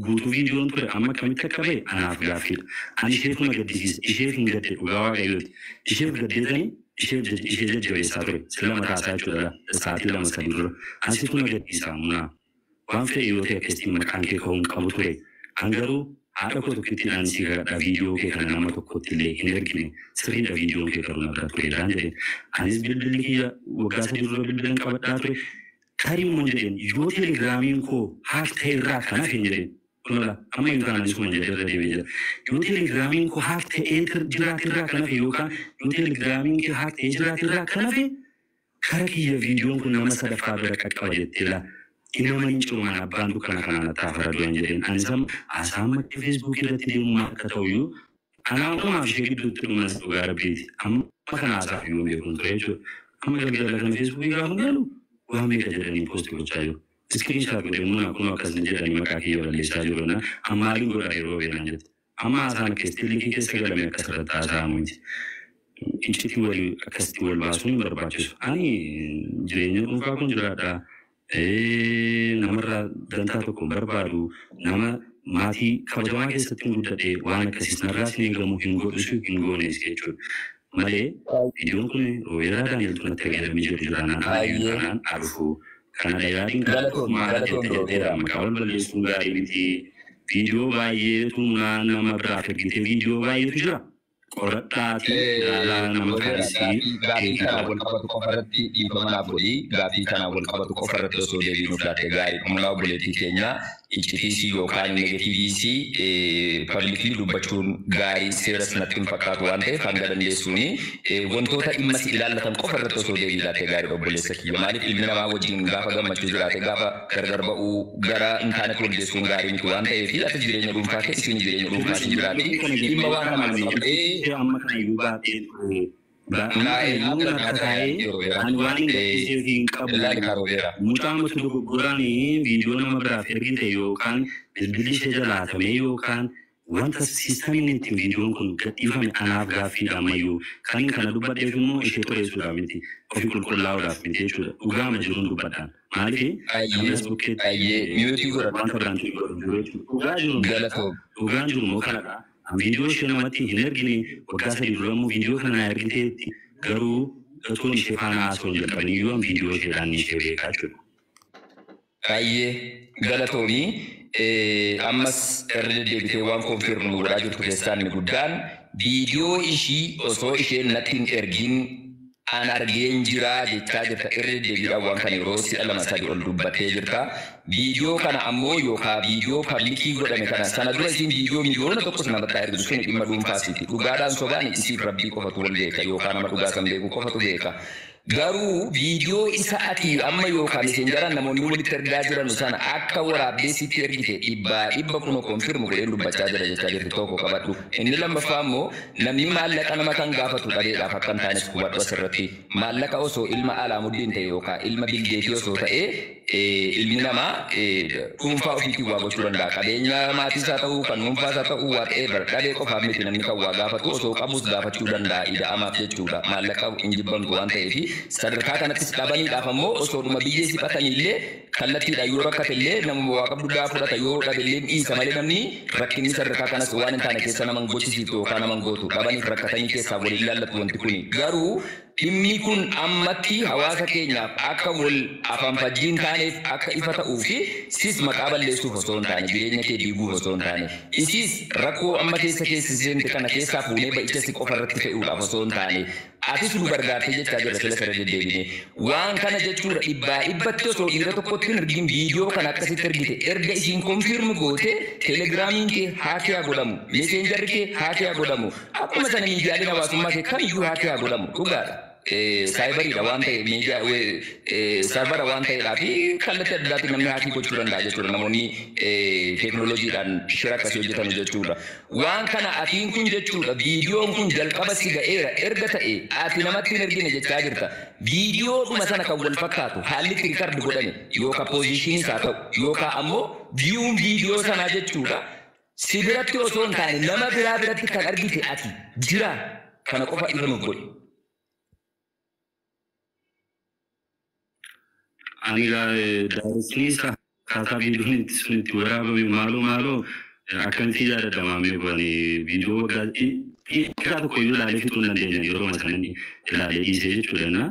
C: guutuu viidiyoon ture amma kamitti akka ba'e anaaf gaaffiidha. Ani isheetu na gaddisiise, isheef hin gadde dhugaa waaqayyooti. Isheef gaddeetanii ishee jajjabeessaa ture. Sila mataasaa jechuudha sa'aatii 2-3 dura. Ansitu na gaddisiisaa munaa. Waan fe'e yoo ta'e akkasitti maqaan kee ka'uun qabu ture. Hangaruu haadha koo tokkittiin ani si kadhadhaa viidiyoo kee kana nama tokkotti illee hin ergine sirriidha viidiyoon kee garuu na bira ture dhaan jedheen. Anis bilbilli kiyya waggaa sadii dura bilbilan qabadhaa ture. Karim monjeden yo telegramin ko hak teira kana finjeden kunola amma yutana ni kuma jere de yo telegramin ko hak te enter jira kana fi yoka yo telegramin ke hak te jira kana fi karaki ya video kun nama sadafa bira kakkawa jettela ina mani chuma na bandu kana na tafara do njeden ansam asam ke Facebook irati de mu ka tawiyu ana kuma fi gidu tuma garabi amma kana sa yo me kun trecho amma gala kana Facebook ga hundalu وهم يتجرني بوست بوتشايو سكرين شوت بدمونا كنا كذا جرني مكاكي ولا ليش تجرنا أما لين قرا يروي نجد أما أنا كستيلي كي كسر لما كسرت أزامي incitii walii akkasitti wal baasuun hin barbaachisu. Ani jireenya dhuunfaa kun jiraadha. Namarraa dantaa tokko hin barbaadu. Nama maatii kabajamaa keessatti hin guddadhe waan akkasiis narraas hin eegamu hin godhisu hin goones jechuudha. Malee iddoon kun Roobeeraa Daani'eltu natti fayyadamee jiru jiraannaan arfu. Kana yaadiin maqaa wal balleessuun gaarii miti. Viidiyoo baay'eetu nama biraaf ergite viidiyoo baay'eetu jira. Qoradhaati nama kaasii
B: gaaffii kana wal qabatu qofarratti dhiifama naaf godhi gaaffii kana wal qabatu qofarratti osoo deebiinuuf laatte gaarii humnaa obboleettii keenya iccitiisii yookaan negatiiviisii pabliikii dubbachuun gaarii seeras natti hin fakkaatu waan ta'eef hanga dandeessuuni wantoota dhimma si ilaallatan qofarratti osoo deebii laatte gaarii obboleessa kiyya maaliif ilmi namaa wajjin gaafa gammachuu jiraate gaafa gargar ba'uu gara intaanatti wal geessuun gaarii miti waan ta'eef ati jireenya dhuunfaa kee isin jireenya dhuunfaa si jiraate dhimma waan hamaan
C: amma kana iyyuu baatee mucaamatu dogoggoraan viidiyoo nama biraaf ergite yookaan bilbilli ishee jalaatamee yookaan wanta siistamiin ittiin viidiyoon kun gadhiifame anaaf gaaffiidha ammayyuu kan kana dubbadheef immoo ishee xureessuudhaaf miti ofii qulqullaa'uudhaaf miti jechuudha dhugaama jiruun dubbadhaan maaliif wanta biraan dhugaan jiru immoo kanadha. Viidiyoo ishee namatti hin ergine waggaa sadii durammoo viidiyoo kana na ergiteetti garuu osoo ishee faana haasoo hin jalqabne iyyuu viidiyoo isheedhaan ishee beekaa jechuudha.
B: Baay'ee galatoomii ammas irra deddeebitee waan konfirmu godhaa jirtu keessaa inni guddaan viidiyoo ishii osoo isheen natti hin ergin an argeen jira jechaa jirta irra deddeebiidhaan waan kana yeroo si'a lama sadii ol dubbattee jirta. Viidiyoo kana ammoo yookaan viidiyoo pabliikii godhame kana sana dura isin viidiyoo miliyoona tokkos namatti ergitu sun dhimma dhuunfaasiiti. Dhugaadhaan sobaan isiif rabbii qofatu wal beeka yookaan nama dhugaa san beeku qofatu beeka. Garuu viidiyoo isa ati amma yookaan isin jaran namoonni walitti ergaa jiran sana akka waraabdee sitti ergite dhibba kunoo konfirmu godheen dubbachaa jira jechaa jirti tokko qabadhu. Inni lammaffaa immoo namni maallaqa nama kan gaafatu dhabeedhaaf akka hin taanes hubadhu asirratti. Maallaqa osoo ilma Alaamuddin ta'e yookaan ilma Bilgeetii osoo ta'e ilmi namaa dhuunfaa ofiitiin waa gochuu danda'a. Qabeenya maatii isaa ta'uu kan dhuunfaa isaa ta'uu whatever dhabee qofaaf miti namni kan waa gaafatu osoo qabus gaafachuu danda'a ida'amaaf jechuudha. Maallaqa hin jibbamtu waan ta'eef sadarkaa kanattis dhabaniidhaaf ammoo osoo dhuma biyyee siphatanillee kallattiidha yoo rakkate illee namuma waa qabdu gaa fudhata yoo dhabillee dhiisa malee namni rakkinni sadarkaa kanas waan hin taane keessa naman gochisiiftu yookaan naman gootu dhabaniif rakkatanii keessaa waliin ilaallatu wanti kuni garuu dhimmi kun ammatti hawaasa keenyaaf akka wal afanfajjiin taaneef akka ifa ta'uu fi sis maqaa balleessuuf osoo hin taane jireenya kee diiguuf osoo hin taane isis rakkoo amma keessa seente kana keessaa fuunee ba'icha si qofa irratti fe'uudhaaf osoo hin taane atis nu gargaartee jechaa jira sila sirra deddeebine waan kana jechuudha dhibbatti osoo dhiira tokkotti hin ergin viidiyoo kana akkasitti ergite erga isiin konfirmu goote teelegiraamiin kee haakiyaa godhamu meeseenjarri kee haakiyaa godhamu akkuma sana miidiyaaleen hawaasummaa kee kamiyyuu haakiyaa godhamu dhugaadha. Saayibariidha waan ta'e miidiyaa sarvara waan ta'eedhaa fi kallattii adda addaatiin namni haakii gochuu danda'a jechuudha namoonni teeknooloojiidhaan shira akkasii hojjetan jechuudha. Waan kana atiin kun jechuudha viidiyoon kun jalqaba si ga'eera erga ta'e ati namatti hin ergine jechaa jirta. Viidiyoodhuma sana kan wal fakkaatu haalli itti rikardi godhame yookaan poozishinii isaa ta'u yookaan ammoo viyuun viidiyoo sanaa jechuudha. Si biratti osoo hin taane nama biraa biratti kan argite ati jira kana qofa ifa nuuf godhi.
C: Ani daaresniisa kaasaa viidiyoon itti waraabame maaloo akkamitti yaadadamaamee godhani viidiyoo waggaa xiqqaa tokko iyyuu ilaalee fixuu hin dandeenye yeroo sanatti ilaalee dhiisee jechuudha.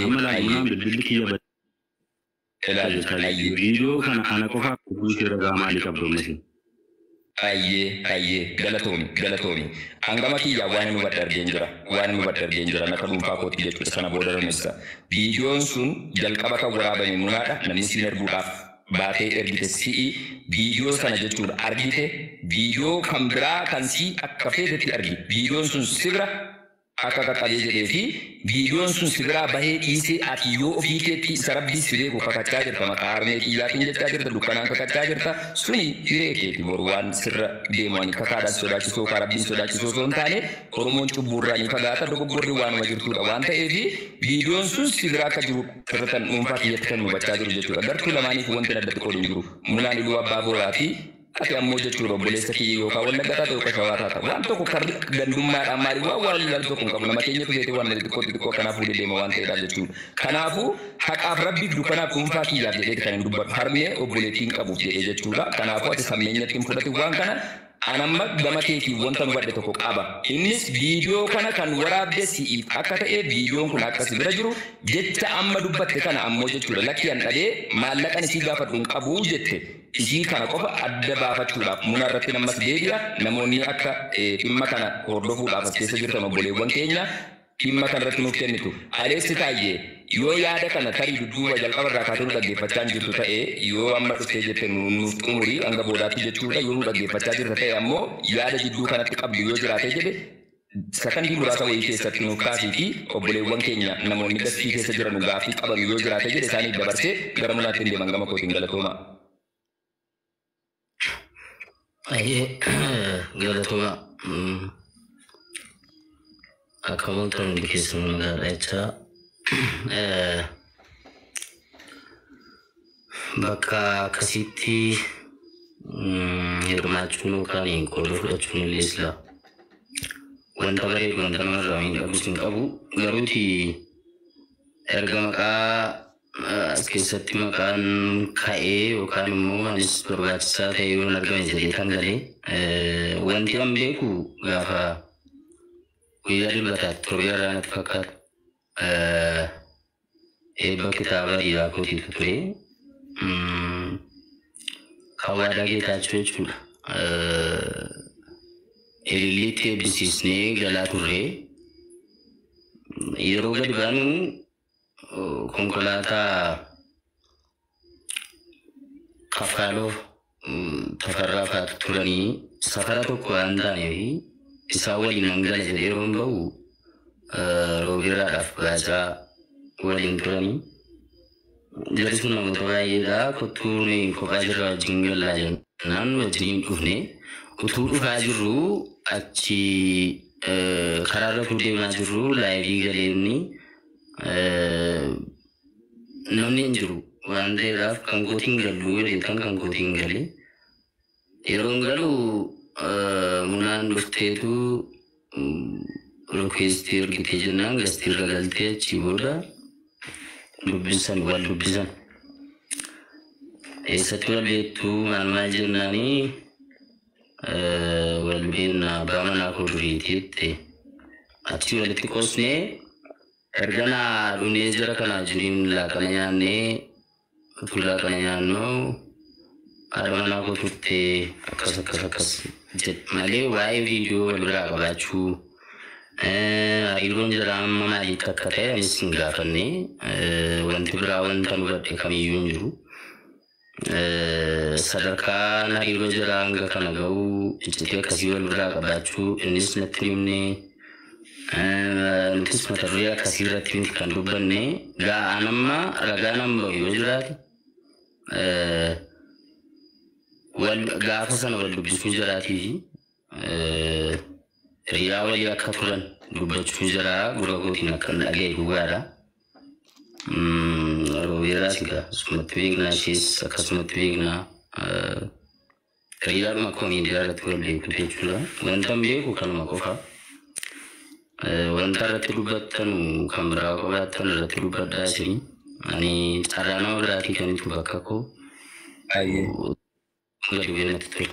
C: Amma laalumaan bilbilli kiyya viidiyoo kana ana qofaaf buusee ragaa maalii qabdu ammasin.
B: Ayyee galatoomi hangama kiyyaa waan nu badda argeen jira naka dhuunfaa kootii jechuudha sana booda ramessa viidiyoon sun jalqaba kan waraabame munaadha namni siin erguudhaaf baatee ergite si'i viidiyoo sana jechuudha argite viidiyoo kan biraa kan sii akka feetetti argi viidiyoon sun sibira akka qaqqabee jedhee fi viidiyoon sun sibiraa bahee dhiisee ati yoo ofii keetti isa rabbii si beeku kakachaa jirta maqaa harmee kiyyaatiin jechaa jirta dukkanaan kakachaa jirta suni hiree keeti boru waan sirra deemanii kakaadhaan sodaachisoo kaa rabbiin sodaachisoo osoo hin taane oromoon cubbuurraanii fagaata dogoggorri waanuma jirtuudha waan ta'eef viidiyoon sun sibiraa akka jiru sirratan dhuunfaa kiyyatti kan hubachaa jiru jechuudha gartuu lamaaniif wanti addatti qooduu jiru munaan iluu abbaa booraa fi ati ammoo jechuudha obboleessa kiyya yookaan walla gataa ta'e yookaan shawaa taata waan tokko kan gandummaadhaan maali waan ilaalu tokko hin qabu nama keenya tuseetee waan xixiqqoo kanaaf fuudhee deema waan ta'eedha jechuudha. Kanaafuu haqaaf rabbiif dukkanaaf dhuunfaa kiyyaaf jedhee kan hin dubbatu harmee obboleettiin qabuuf jedhee jechuudha. Kanaafuu ati sammeenyatti hin fudhate waan kana anamma gama keetiin wanta nu badhe tokko qaba. Innis viidiyoo kana kan waraabde si'iif akka ta'e viidiyoon kun akkas bira jiru jecha amma dubbatte kana ammoo jechuudha lakki an dhabee maallaqan isii gaafadhu hin qabu jette isii kana qofa adda baafachuudhaaf muna irratti namas deebi'a namoonni akka dhimma kana hordofuudhaaf as keessa jirtan obboleewwan keenya dhimma kana irratti nuuf kennitu. Aleessi Taayyee yoo yaada kana tarii dudduuba jalqaba irraa kaatee nu dhaggeeffachaa jirtu ta'e yoo amma dhuftee jette nuuf xumurii hanga boodaatti jechuudha yoo nu dhaggeeffachaa jirta ta'e ammoo yaada jidduu kanatti qabdu yoo jiraate jedhe sakandii muraasa wayii keessatti nuuf kaasii fi obboleewwan keenya namoonni gastii keessa jiran gaafii qaban yoo jiraate jedhe isaaniif dabarsee gara munaatti hin deeman gama kootiin galatooma.
G: Galatooma. Akka wantoonni hundi keessumaa magaalaa jechaa bakka akkasitti hirmaachuun yookaan qooda fudhachuun illee sila wanta bareedu wanta namarraa hin dhabus hin qabu garuuti erga maqaa as keessatti maqaan ka'ee yookaan immoo anis barbaachisaa ta'e yoo hin argame jedhee kan galee wanti an beeku gaafa guyyaa dilbataatti torbeerraa natti fakkaatu eebba kitaaba dhiiraa kootiitu ture Kawaadaa Geetaachoo jechuudha. Ililliitti eebbisiisnee galaa turre yeroo gadi baanu konkolaataa Kafaaloo Tafarraa fa'aatu turanii safara tokko waan taaneef isaa waliin hangana jedhee yeroo hin bahu roobiraadhaaf gaachaa waliin turanii Jadi sun nama teraya kutu ni kopaya jera jingle lah nan wajin tuhne kutu fajru aci karara kude majru live gale ni nonni juru wande raf kangko tinggal dulu ni kangko tinggal ironggalu munan duste tu requestir gitu jenang gastir galte ciboda Lubbisan wal lubbisan. Satu itu mana jenani wal bin baman aku duritit. Aci wal itu kosne ergana dunia jera kana jurin la kananya ne tula kananya no ada mana aku tutte akas jet male wai video wal bacu Iron jalan mana ditakare singgah ni, wanti berawan kan buat kami yunjuru. Sadarkan iron jalan gak kan agau, jadi kasih wal berapa bacu, ini senetrim ni, nanti semeteria kasih ratim kan duban ni, gak anamma, raga anam bagi jurat. Wal gak apa sana wal dubisun jurati. Ria wali akaturan dubbachuu jira gura gootiin akkan dhagee gugaadha. Roobira siga sumatti beekna ishees akkasumatti beekna riyaadhuma akkuma miidiyaa irratti wal beeku jechuudha. Wanta beeku kanuma qofa. Wanta irratti dubbattanu kan biraa qabaattan irratti dubbadhaa isin. Ani carraa nama biraatii kanitu bakka koo gadi bu'eenatti ture.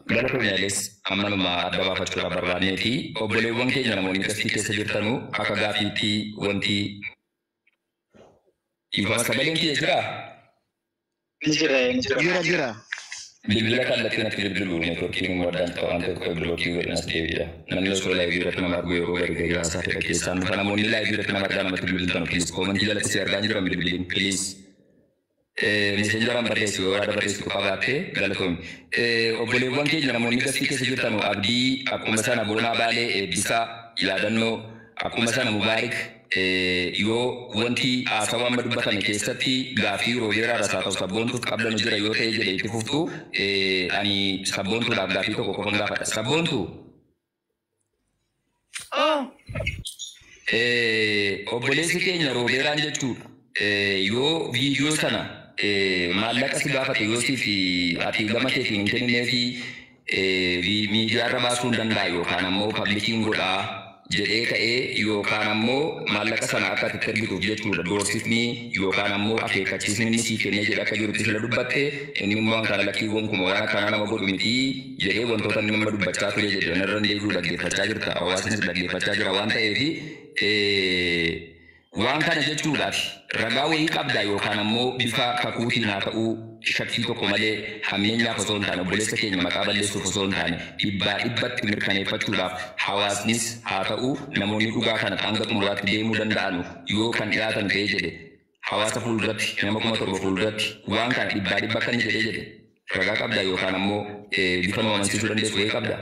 B: Galatoomiyaanis ammanuma adda baafachuudhaaf barbaadneeti obboleewwan keenya namoonni gastii keessa jirtanu akka gaafiitti wanti ifama sagaleen kiyya jiraa?
F: Jira.
B: Bilbila kallattii natti bilbilu neetworkiin immoo addaan ta'u waan ta'eef bilookii godhinas deebiidha. Namni osoo laayivii irratti nama argu yeroo gargaarii haasaa fedha keessaan dhufa namoonni laayivii irratti nama argaa namatti bilbiltanu piliis koomentii jalatti si argaa jiran bilbiliin piliis. Messengeran barreessu yoo yaada barreessu qabaatte galatoomi. Obboleewwan keenya namoonni gastii keessa jirtanu abdii akkuma sana boonaa baalee eebbisaa yaadannoo akkuma sana mubaarik yoo wanti haasawaa amma dubbatame keessatti gaafii roobeeraa irraa ta'u sabboontuuf qabdanu jira yoo ta'e jedhe itti fuftu ani sabboontuudhaaf gaafii tokko qofan gaafadha. Sabboontu obboleessi keenya roobeeraan jechuudha yoo viidiyoo sana maallaqa si gaafate yoo fi ati gama keetiin hin kennineefi miidiyaa irra baasuu hin danda'a yookaan ammoo pablikiin godhaa jedhee ta'ee yookaan ammoo maallaqa sana akka itti ergituuf jechuudha doorsifni yookaan ammoo akeekkachiisni inni sii kennee jedha akka jirutti sila dubbatte inni immoo kan lakkiiwwan kuma waan akkanaa nama godhu miti jedhee wantoota inni nama dubbachaa ture jedhe irra deebi'uu dhaggeeffachaa jirta hawaasnis dhaggeeffachaa jira waan ta'eefi waan kana jechuudhaaf ragaa wayii qabda yookaan ammoo bifa kakuutiin haa ta'uu shakkii tokko malee hammeenyaaf osoo hin taane obboleessa keenya maqaa balleessuuf osoo hin taane dhibbatti mirkaneeffachuudhaaf hawaasnis haa ta'u namoonni dhugaa kana hanga xumuraatti deemuu danda'an yoo kan dhiyaatan ta'ee jedhe hawaasa fuulduratti nama 7,000 fuulduratti waan kana dhibba kan jedhe ragaa qabda yookaan ammoo bifa nama amansiisuu dandeessu wayii qabda.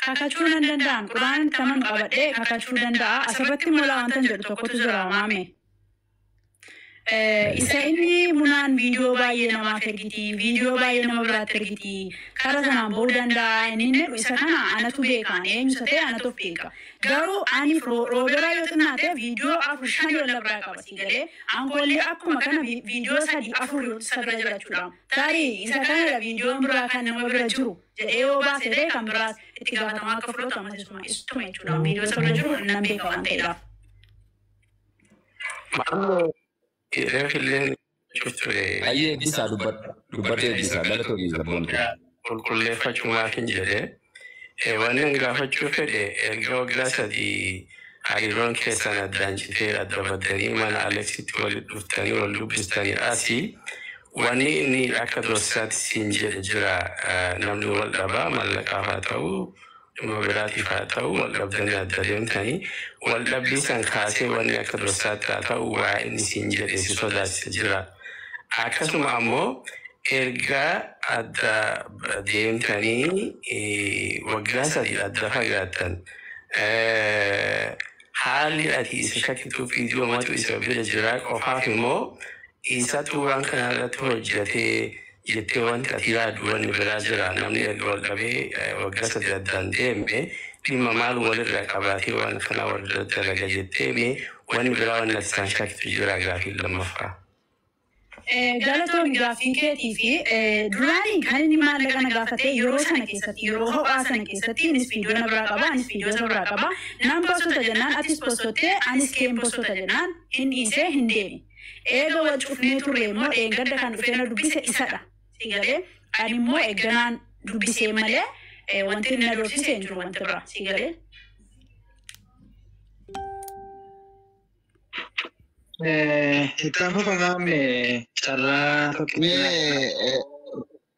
E: Kakachuu nan danda'an quraan taman qabadhee kakachuu danda'a asirratti mola wanta jedhu tokkotu jira maame. Isa inni munaan viidiyoo baay'ee namaaf ergiti viidiyoo baay'ee nama biraatti ergiti karaa sanaan ba'uu danda'a inni isa kana anatu beekaan eenyusa ta'e anatu beeka garuu ani rooberaa yoo xinnaate viidiyoo 4-5 wal biraa qaba si galee aangoollee akkuma kana viidiyoo 3-4 sabira jirachuudha tarii isa kanadha viidiyoon biraa kan nama bira jiru jedhee yoo baase ta'e kan biraas itti gaafatamaa akka fudhatu amma isuma jechuudha viidiyoo sabira jiru nan beeka waan ta'eedha.
B: Ayyee bisaa dubbattee bisaa dhalatoo bisaa boonte.
H: Qulqulleeffachuumaatiin jedhee wanni gaafachuu fedhe erga waggaa 3 hariiroon keessan addaan citee adda baddanii mana Aleksitti walitti dhuftanii wal dubbistanii asii wanni inni akka dursaatti siin jedhe jira namni wal dhabaa mallaqaaf haa ta'u dhimma biraatiif haa ta'u wal dhabdanii adda deemtanii wal dhabbii san kaasee wanni akka dursaatti haa ta'u waa inni siin jedhe si sodaachisa jira. Akkasuma ammoo erga adda deemtanii waggaa 3 adda fagaattan haalli ati isa shakkituu viidiyoo matu isa bira jira qofaaf immoo isatu waan kana irratti hojjetee jettee wanti ati yaadu wanni biraa jira namni erga wal dhabee waggaa 3 addaan deeme dhimma maal walirraa qabaatee waan kana walirra dalaga jettee wanni biraa wanni ati isaan shakkitu jira gaafii lammaffaa.
E: Galatoon gaaffii keetii fi duraanii kan inni maallaqa na gaafate yeroo sana keessatti yeroo ho'aa sana keessatti innis viidiyoo na biraa qaba anis viidiyoo isa biraa qaba nan postota jennaan atis postottee anis keen postota jennaan hin dhiisee hin deemi eega wal cufnee turre immoo gadda kan dhufee na dubbise isadha si galee ani immoo eegganaan dubbisee malee wanti inni na doorsisee hin jiru wanti biraa si galee.
F: Itama pamame cara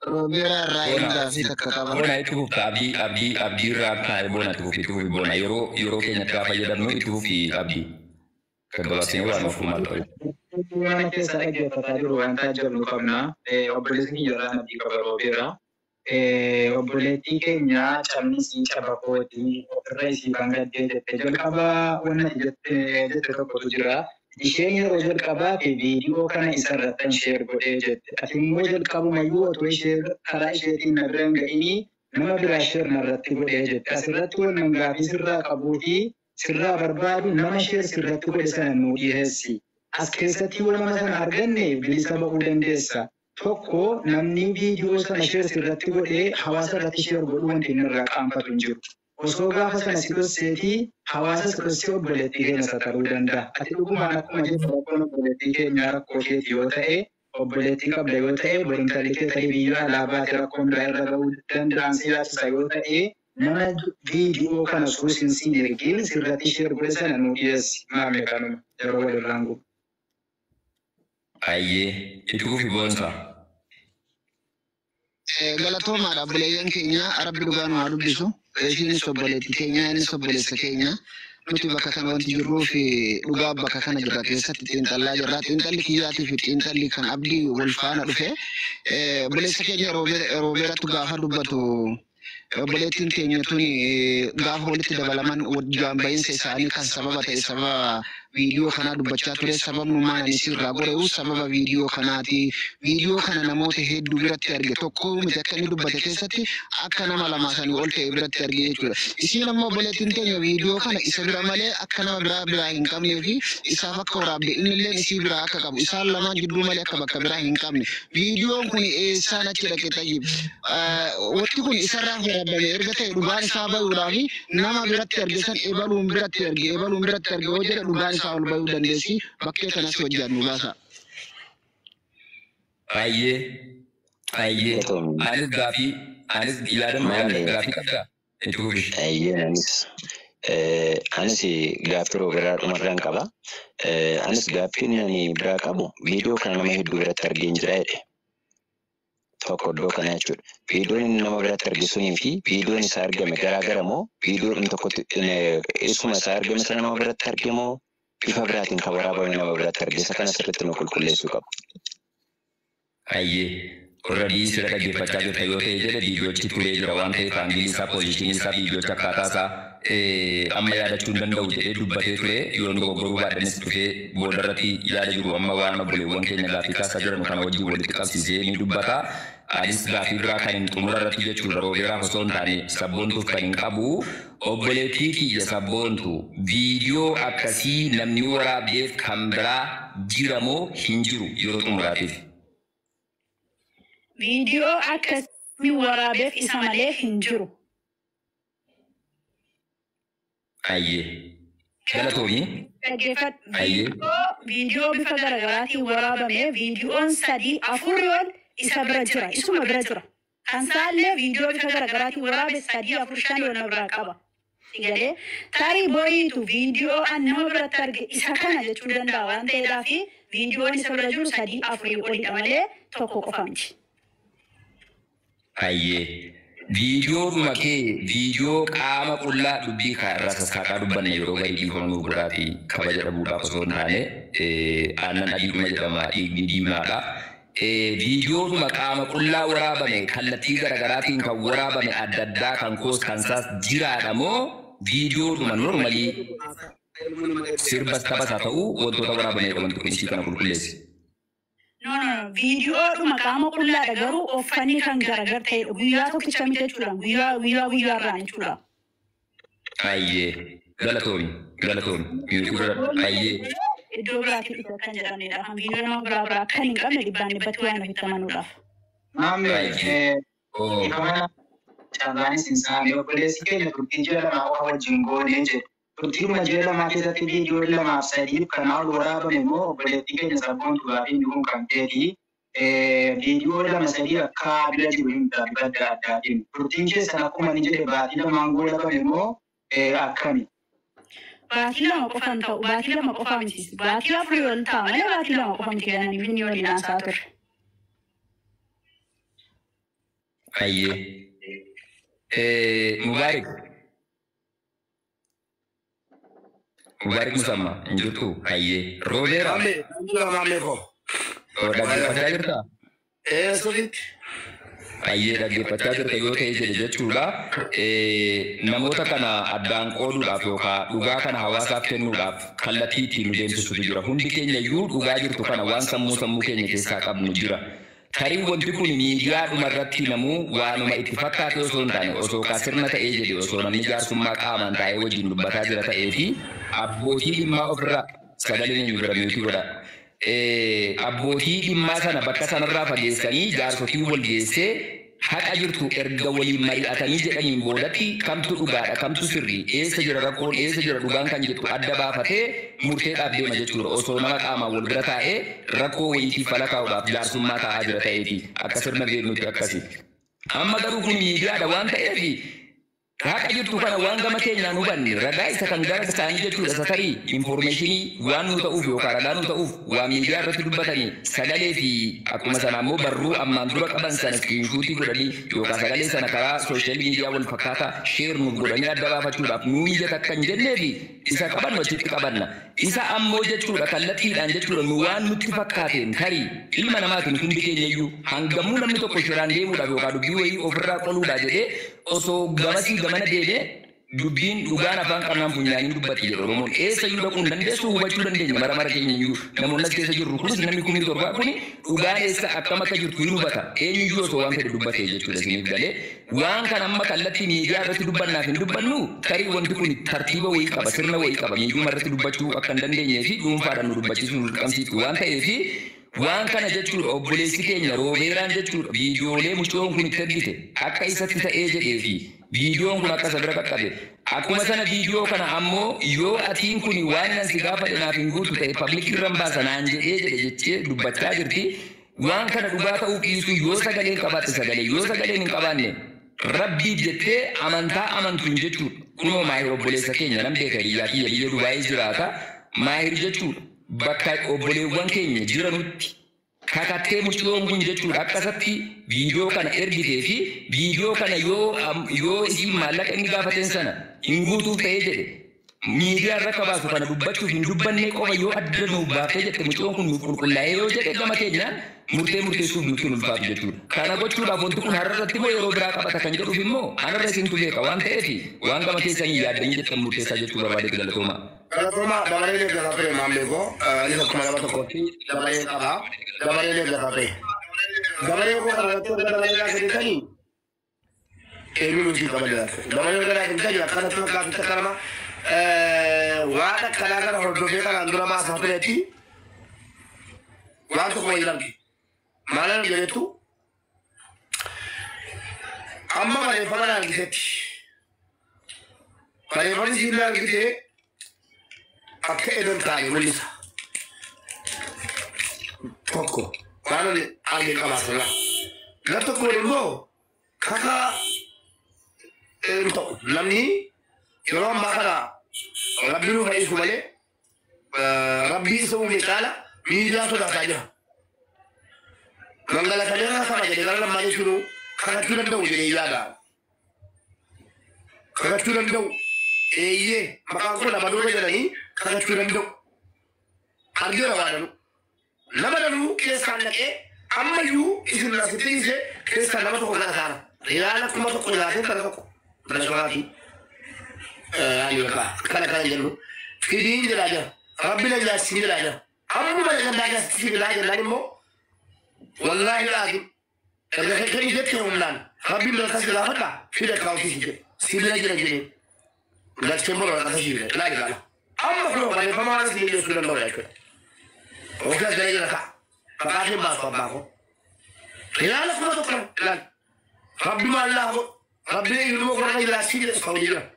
F: Robera Rainda sih terkata.
B: Bona itu abdi raka bona itu bona Euro Kenya kapa jadi itu abdi. Kebelasnya warna formal.
F: Mana kita lagi kata dulu anta jam lupa mana. Obrolan ini jalan di kabar Robera. Obrolan Kenya camni si cabapoti. Obrolan si bangga dia jadi kaba warna jadi terkata jura. Isheen yeroo jalqabaa fi viidiyoo kana isarrattan sheer godhee jette. Ati immoo jalqabumayyuu otoo ishee karaa isheetiin na bira hin ga'inii nama biraa sheer narratti godhee jette. Asirratti wannan gaafii sirraa qabuu fi sirraa barbaadu nama sheer sirratti godhe sana nuu dhiyeessi. As keessatti yoo nama sana arganne bilisa ba'uu dandeessa. Tokko namni viidiyoo sana sheer sirratti godhee hawaasa irratti sheer godhuu wanti inni irraa qaanfatu hin jiru. Osoo gaafa sana si dhosseetii hawaasa si dhossee obboleettii keenya sataruu danda'a. Ati dhugumaan akkuma jettu rakkoon obboleettii keenyaa rakkoo keeti yoo ta'e obboleettii qabda yoo ta'e borintalli kee ta'e biyya alaa baate rakkoon biraa irra ga'uu danda'an si yaachisa yoo ta'e nama viidiyoo kana suusin si ergiin sirratti sheer godhe sana nuu dhiyeessi maame kanuma yeroo walirraan gubu.
B: Ayyee itti fufi boonsaa.
I: Galatoomaadha buleeyyan keenya Rabbi dhugaan haa dubbisu. Isinis obboleettii keenya innis obboleessa keenya nuti bakka kana wanti jirruu fi dhugaa bakka kana jirra keessatti xiinxallaa jirra. Xiinxalli kiyyaatii fi xiinxalli kan abdii wal faana dhufe obboleessa keenya Roobeeratti gaafa dubbatu obboleettiin keenya tuni gaafa walitti dabalaman wajjin baay'insa isaanii kan sababa ta'e sababa viidiyoo kanaa dubbachaa ture sababni maal isirraa godhe sababa viidiyoo kanaati viidiyoo kana namoota hedduu biratti arge tokko miti akka inni dubbate keessatti akka nama lama sanii ol ta'e biratti arge jechuudha isiin ammoo obboleettiin teenya viidiyoo kana isa bira malee akka nama biraa hin qabnee fi isaaf akka waraabde inni illee isii biraa akka qabu isaan lamaan jidduu malee akka bakka biraa hin qabne viidiyoon kun eessaan achi dhaqe tayyib wanti kun isarraa waraabame erga ta'e dhugaan isaa bayuudhaa fi nama biratti arge san ebaluun biratti arge yoo jedhe dhugaan isaa ol bayuu dandeessi bakkee kanas hojjaan nu baasa.
B: Ayyee anis ilaadan gaafii qabda jechuufi.
J: Anis gaaffii roobirraa dhumarraan qaba. Anis gaaffiin ani biraa qabu viidiyoo kana nama hedduu biratti argeen jira jedhe. Tokko iddoo kana jechuudha. Viidiyoon inni nama biratti argisuunii fi viidiyoon isaa argame garaagara moo viidiyoon inni tokkotti isuma isaa argame sana nama biratti arge moo bifa biraatiin kan waraabame nama biratti arge isa kana sirriitti nu qulqulleessuu qabu.
B: Already sira dhaggeeffachaa jirta yoo ta'e jedhe viidiyoochi turee jira waan ta'eef aangilii isaa poozishinii isaa viidiyoochi akkaataa isaa amma yaadachuu hin danda'u jedhee dubbatee ture yoo dogoggoruu baadhanis dhufee boodarratti yaada jiru amma waan obboleewwan keenya gaaffii kaasaa jiran kana wajjin walitti qabsiisee ni dubbata. Anis gaaffii biraa kan hin xumurarratti jechuudha roobeeraaf osoo hin taane sabboontuuf kan hin qabu obboleettii kiyya sabboontu viidiyoo akkasii namni waraabdeef kan biraa jira moo hin jiru yeroo xumuraatiif.
E: Viidiyoo akkasii waraabeef isa malee hin jiru.
B: Galatoomii.
E: Viidiyoo bifa garaagaraatiin waraabame viidiyoon 3-4 isa bira jira isuma bira jira. Kan saallee viidiyoo bifa garaagaraatiin waraabe 3-4 yoo na biraa qaba. Sigalee tarii boriitu viidiyoo nama biratti arge isa kana jechuu danda'a waan ta'eedhaaf viidiyoon isa bira jiru 3-4 olidha malee tokko qofa miti.
B: Viidiyoo viidiyoo qaama qullaa dubbii irraa sassaaqaa dubbanne yeroo gadi dhiifamuu godhaa fi kabaja dhabuudhaaf osoo hin taane aannan adiidhuma jedhama dhiigni diimaadha. Viidiyoo qaama qullaa waraabame kallattii garaagaraatiin kan waraabame adda addaa kan koos kan isaas jiraadha moo viidiyoo normalii sirbas taphas haa ta'u wantoota waraabame qabantu kun isii kana qulqulleessi.
E: No, viidiyoo qaama qullaadha garuu uffanni kan garagar ta'edha. Guyyaa tokkicha miti jechuudha. Guyyaarraan jechuudha.
B: Galatoomii.
E: Iddoo biraatti dhufe kan jedhamedha. Kan viidiyoo nama biraa kan hin qabne dhibbaan dhibbatti waan ofitti amanuudhaaf.
F: Caalaanis hin saamee obboleessi keenya turtii ji'a lamaa qofa wajjin goonee jedhu. Turtiidhuma ji'a lamaa keessatti viidiyoo 2-3 kanaa ol waraabame immoo obboleettii keenya sabboontu gaafiin kun kan ta'eeti. Viidiyoo 2-3 akka bira jiru hin bifa adda addaatiin. Turtiin keessan akkuma ni jedhe baatii lamaan goolabame immoo akkami?
E: Baatii lama qofa hin ta'u. Baatii lama qofa miti. Baatii 4 yoo ta'a malee baatii lama qofa miti jedhanii bifni waliin haasaa ture.
B: Mubarak Musamma, injurtu, Rovera. Dhaggeeffachaa jirta? Dhaggeeffachaa jirta yoo ta'e jedhe jechuudha. Namoota kana addaan qooduudhaaf yookaan dhugaa kana hawaasaaf kennuudhaaf kallattii ittiin nu deemsisutu jira. Hundi keenya iyyuu dhugaa jirtu kana waan sammuu keenya keessaa qabnu jira. Tarii wanti kun miidiyaadhuma irratti namuu waanuma itti fakkaate osoo hin taane osoo sirna ta'ee jedhe osoo namni jaarsummaa qaamaan taa'ee wajjin dubbataa jira ta'ee fi abbootii dhimmaa ofirraa sagaleen hin bira miitii godha. Abbootii dhimmaa sana bakka sanarraa fageessanii jaarsotii wal geessee haqa jirtu erga waliin mari'atanii jedhaniin boodatti kamtu dhugaadha kamtu sirrii eessa jira rakkoon eessa jira dhugaan kan jettu adda baafatee murteedhaaf deema jechuudha osoo nama qaamaan wal bira taa'ee rakkoo wayiitiif fala kaa'uudhaaf jaarsummaa taa'aa jira ta'eefi akka sirna beeknuti akkasi. Amma garuu kun miidiyaadha waan ta'eef haqa jirtu kana waan gama keenyaan hubanne ragaa isa kan gara isaanii jechuudha isa tarii infoormeeshinii waan nu ta'uuf yookaan ragaa nu ta'uuf waan miidiyaa irratti dubbatanii sagalee fi akkuma sana immoo barruu ammaan dura qaban sana iskiriinshuutii godhanii yookaan sagalee sana karaa sooshaal miidiyaa wal fakkaataa sheer nuuf godhanii adda baafachuudhaaf nuu mijata akka hin jennee fi isa qaban wajjitti qabanna. Isa ammoo jechuudha kallattiidhaan jechuudha nu waan nutti fakkaateen tarii ilma namaatiin hundi keenya iyyuu hangamuu namni tokko shiraan deemuudhaaf yookaan dubbii wayii ofirraa qoluudhaa jedhee osoo gamasii gamana deemee dubbiin dhugaan afaan qabnaan funyaaniin dubbatti jedhu Oromoon eessa iyyuu dhaquun dandeessu hubachuu dandeenya mara keenya iyyuu namoonni as keessa jirru kunis namni 17,000 kuni dhugaan eessa akkam akka jirtu hin hubata eenyu iyyuu osoo waan fedhe dubbate jechuudha isiniif galee waan kan amma kallattii miidiyaa irratti dubbannaaf hin dubbannu tarii wanti kun tartiiba wayii qaba sirna wayii qaba miidiyaa irratti dubbachuu akka hin dandeenyee fi dhuunfaadhaan nu dubbachiisuu nu dirqamsiisu waan ta'eef waan kana jechuudha obboleessi keenya Roobeeraan jechuudha viidiyoolee mucoon kun itti ergite akka isatti ta'ee jedhee fi viidiyoon kun akka sabira qaqqabe akkuma sana viidiyoo kana ammoo yoo atiin kun waan nan si gaafadhe naaf hin guutu ta'e pabliikii irraan baasa naan jedhe jechee dubbachaa jirti waan kana dhugaa ta'uu dhiisuu yoo sagaleen qabaatte sagalee yoo sagaleen hin qabaanne rabbiif jettee amantaa amantuun jechuudha kunoo maahir obboleessa keenya nan beeka hiriyaa kiyya biyya Dubaayii jiraata maahir jechuudha bakka obboleewwan keenya jiranutti kakattee mucoon kun jechuudha akkasatti viidiyoo kana ergitee fi viidiyoo kana yoo isin maallaqa inni gaafateen sana hin guutuuf ta'ee jedhe miidiyaa irra kabaasu kana dubbachuuf hin dubbanne qofa yoo adda nu baaftee jette mucoon kun nu qulqullaa'ee yoo jedhe gama keenyaan murteessuuf nutti hin ulfaatu jechuudha. Kana gochuudhaaf wanti kun har'arratti immoo yeroo biraa qabata kan jedhuuf immoo anarra isintu beeka waan ta'eef waan gama keessan yaaddanii jettan murteessaa jechuu barbaade galatooma.
A: Galatooma dabalee gaafaa ture maamlee koo inni akkuma nama tokkotti dabalee qaba dabalee gaafaa ture. Dabalee koo kanarratti wanta dabalee gaafa jedhanii eenyu nuti dabalee gaafa jedhanii akkanatti fakkaatu takkanama waan akkanaa kana hordofee kanaan dura maasaa tureetti waan tokko wayii lamti. Maala jedhetu amma bareeffama na argiteetti bareeffamni siin na argitee akka edan taane mul'isa tokko waan argin qabaatana gar tokko immoo kaka hin ta'u namni yeroo ammaa kana rabbi nu fa'iisu malee rabbii isa uume caala miidiyaa sodaataa jira. Mangala kalera sama jadi kalau lemari suruh kakak turan dau jadi yada. Kakak turan dau, iya, maka aku nama dulu jadi ni kakak turan dau. Harga rawan dulu. Nama dulu kesan nak amma yu isu nasi tinggi kesan nama tu kau nak sana. Riana kuma tu kau nak sana tu kau nak lagi. Ani apa? Kalau jadi kiri jadi aja. Rabbi lagi sini jadi aja. Amma mana jadi sini jadi aja lagi mo. والله لازم إذا كان يجتهم لان ربي من الخسر لا هلا في ذا كاوتي سيبنا جنين لا تمر ولا تسيبنا لا لا أما كلهم قال فما أنا سيبنا سيبنا الله يكون وكذا جنين لك فقاعد ما صباحه لا لا ما تقول لا ربي ما الله ربي يلوم قرنا إلى سيبنا سعودية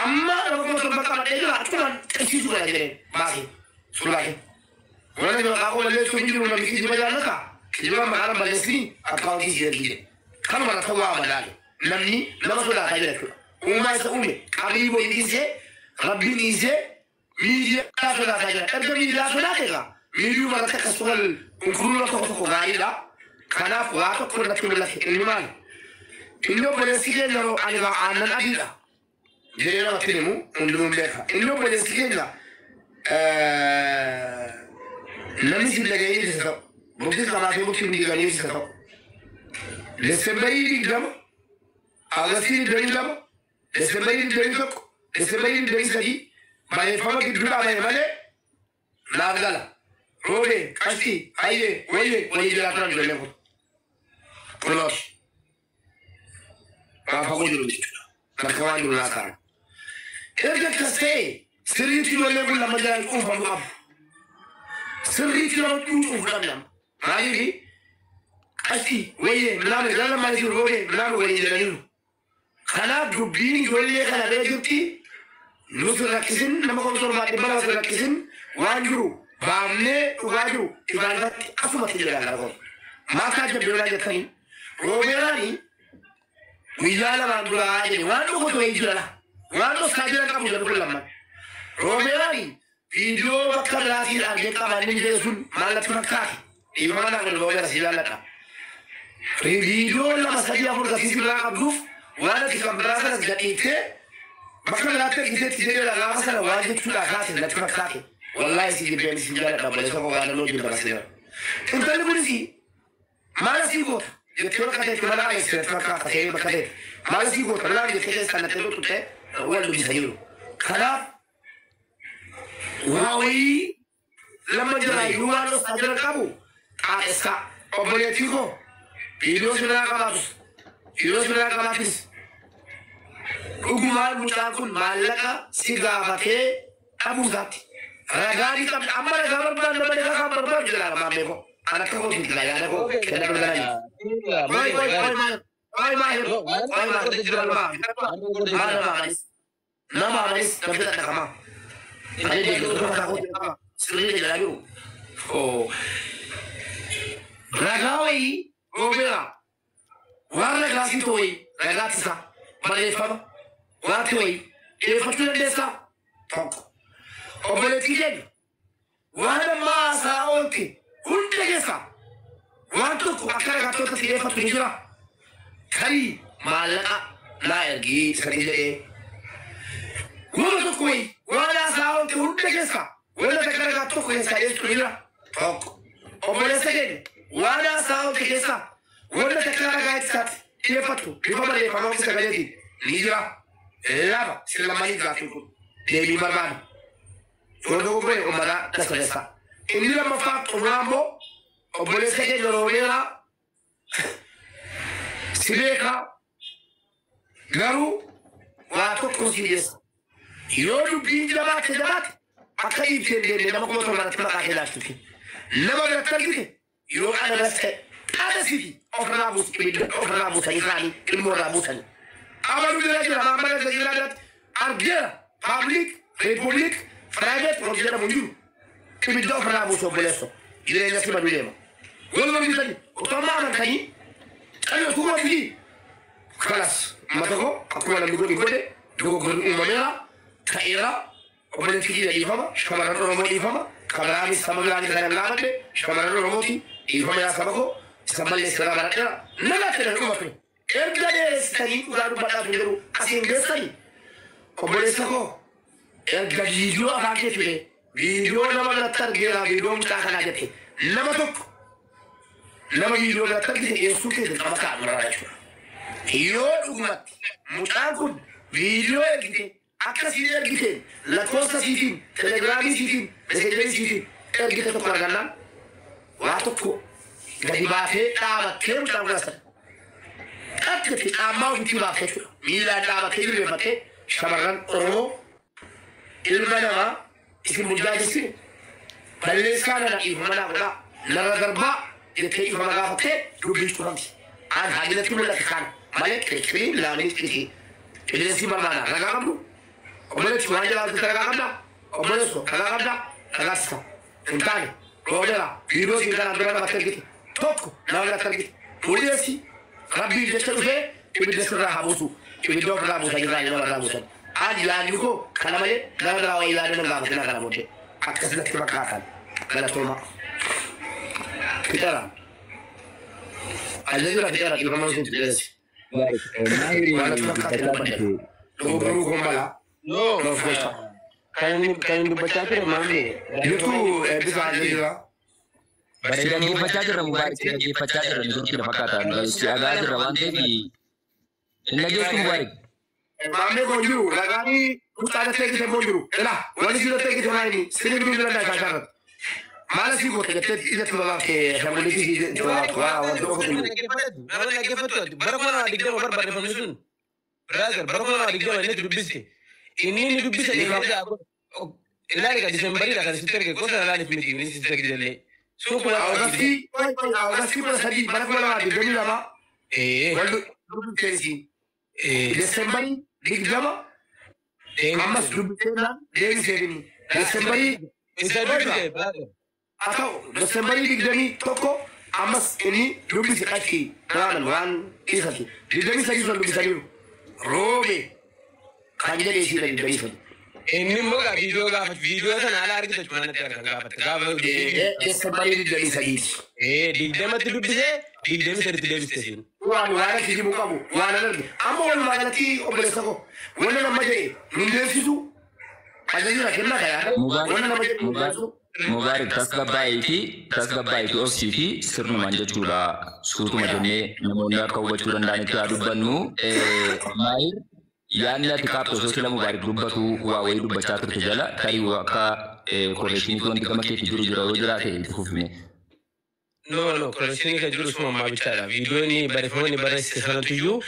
A: أما لما كنت بقى إلى أتمنى تسيب ولا جنين ما في سلاحي وأنا أقول لك تجيب ولا بيجي بجانك كلام معنا بلسني أكاونتي جديد كم مرة توا بدال نمني لما تلا تجرك وما يسوونه قريب ويجي ربي يجي ميجي لا تلا تجرك أرجع ميجي لا تلا تجرك ميجي مرة تكسر الكرولا تكسر غاري لا كنا فواتو كنا تقول لك المال إنه بلسكين لو أنا عنا أبيلا جرينا ما تنمو ونلوم بيها إنه بلسكين لا نمي سيد لغاية جسدو بوكس كماتي بوكس بيجي لغاية جسدو دسمبري بيجدم أغسطي بيجدم دسمبري بيجدم دسمبري بيجدم باي فما كدولا باي مالي نارغالا روبي كاشي أيه ويه جلاتنا جلنكو كلاش ما فاقو جلو جيتنا مركوان جلو ناكارا إرجع كستي سريتي ولا كل ما جاي يكون فمو أب سريتي لو تشوف فلان ما يجي أشي ويه منام لا ما يجي روبي منام ويه جلانيو خلاص جبين جولي خلاص بيجتي نوصل ركزين لما كم صور ما تبلا نوصل ركزين وانجرو بامنه وانجرو إبادة أسمع تجلا لكم ما كان جبلا جتني روبي راني ويجالا ما نقول عادي وانو كتو يجلا وانو ساجلا كم جبلا كلام روبي راني فيديو بكر راسي أرجع كمان نيجي سون مالا تفكر إيمان أنا أقول روبي راسي لا لا فيديو لما سجى فرصة سيسلا أبروف وانا كمبراسة جديدة بكر راتك كده تجري ولا مثلا واجد شو لكاتي لا تفكر والله سيجي بيني سيجي لا بقول لك هو أنا لو جيت براسي أنت اللي بقولي ما لا سيبوت يتكلم كده كمان عايز تفكر كده بكده ما لسي قوت لا بيجي كذا سنة تلو تته ولا بيسيرو خلاص وهاوي لما جرى يوالو سادر كابو اسكا أبليتيكو فيديو سنا كاباتس أقوال مشاكل مالك سيجابته أبو ذاتي رجالي كم أمر كبر بان نبدي كبر بان جلال ما بيكو أنا كهو في جلال أنا كهو كنا بنقولي ما مالس تبدأ تكما أنا ديكو تكما سرير جلالو أو رجاوي غوبيا وارنا كلاسي توي رجاتي سا ماليفا واتوي يفتون ديسا أبليتيجن وانا ما ساوكي كل جيسا وانتو أكره كاتو تسيرة فتنجرا كري مالك لا يرجي سكيجة وما تكوي وانا ساوكي كل جيسا ولا تكره كاتو كوي سايس كليرا أبليتيجن وانا ساوكي جيسا ولا تكره كاتو يفتو يفهم ليه فما كيسا كجدي نيجرا لا سلاماني جاتو ديمي مربان Todo bem, o mara dessa vez. Ele não faz o rambo, o bolesa que não era. Sibeca, garu, o ato consciência. Eu não vi debate. Aqui tem não como tomar a tua carreira aqui. Não vai dar tarde. Eu ana resta. Cada sim, ofrabus aí rani, ele morabus aí. Amaru de lá, mamãe de lá, argera, public, republic. Private program mundu kibiddo farabu so boleso ile na siba dulema wala mbi tani utama man tani ayo ko bi khalas matako akuma la migodi gode dogo gori umamera kaira obole fiji da ifama shamara no mo ifama kabrami samagla ni kana ngabade shamara no moti ifama ya sabako samalle sala barata naga tele umatu ergade stani ugaru bada funderu asin gesani obole sako erga video akanke fide video nama grattar gera video muta kana jete nama tok nama video grattar gite yesu ke de kama ka mara yacho yo umat mutakun video ergite akasi ergite la cosa sitin telegrami sitin messenger sitin ergite to kargana wa tokko gadi baate daba kem tawrasa akati amma uti baate mila daba tegire baate shamaran oromo ilmanama isin mujadisi balles kana na ifmana wala nara darba yake ifmana gafate dubish turamti an hadilati mulla kan malek kiri la miski ilesi marmana ragagamdu oboleti wajala taragamda oboleso ragagamda ragasta intani rodela video singana dora batergiti tokko nawla targiti polisi rabbi deshtufe ibi desra habusu ibi dobra busa jira ina rabusa عادي لا نيكو كلام عليه لا لا ولا لا نعرف كنا كلام وجه أكثر كتير مكاتب لا توما كتير الذي لا كتير كتير ما نسيت بس ولا كتير لو بروح مالا لو فوشة كان نبتة كتير مامي يتو بيزا جيرا
B: بس يعني نبتة كتير مبارك نبتة كتير نقول كده مكاتب بس أجاد روان تبي نجوز مبارك
A: Mame bonjour, ragazzi, tutta la tecnica bonjour. E là, quando si deve che tornare, se ne deve andare a casa. Ma la si può che te ti trova che siamo lì di qua, dopo che
K: non è che fatto, barcona di gamba barba famiglia. Brother, barcona di gamba ne dubbisti. Inni dubbisti di cosa. E la riga di sembari la canzone che cosa la ne finiti, ne si sta chiedendo. Su quella
A: ragazzi, ragazzi per salire, barcona di gamba ma quando dubbisti. Decemberi digama amas dubitena devi sevini Decemberi atau Decemberi digami toko amas ini dubisi kaki ramen wan isati digami sari so dubisi sari robe kanje desi dari dubisi sari
K: ini moga video sana ala arki to chuna tar ga
A: Decemberi digami sari
K: digama dubisi digami sari dubisi
A: وانا كذي مقامو وانا نرجع أما ولا ما قلتي أبليسكو ولا لما جري من ديرسيسو هذا يلا كنا كيا ولا لما جري
B: Mubarak tasgabbaa'ii fi obsii fi sirnumaan jechuudha. Suutuma jennee namoonni akka hubachuu danda'anitti haa dubbannu. Maayir yaadni ati kaaptoo sila Mubarak dubbatu waa wayii dubbachaa turte jala tarii akka korreeshiniitu wanti gama keetti jiru jira yoo jiraate itti fufne.
K: No, korreeshinii kan jiru suma ammaa bichaadha. Viidiyoonni barreeffamoonni barreessite sanattiyyuu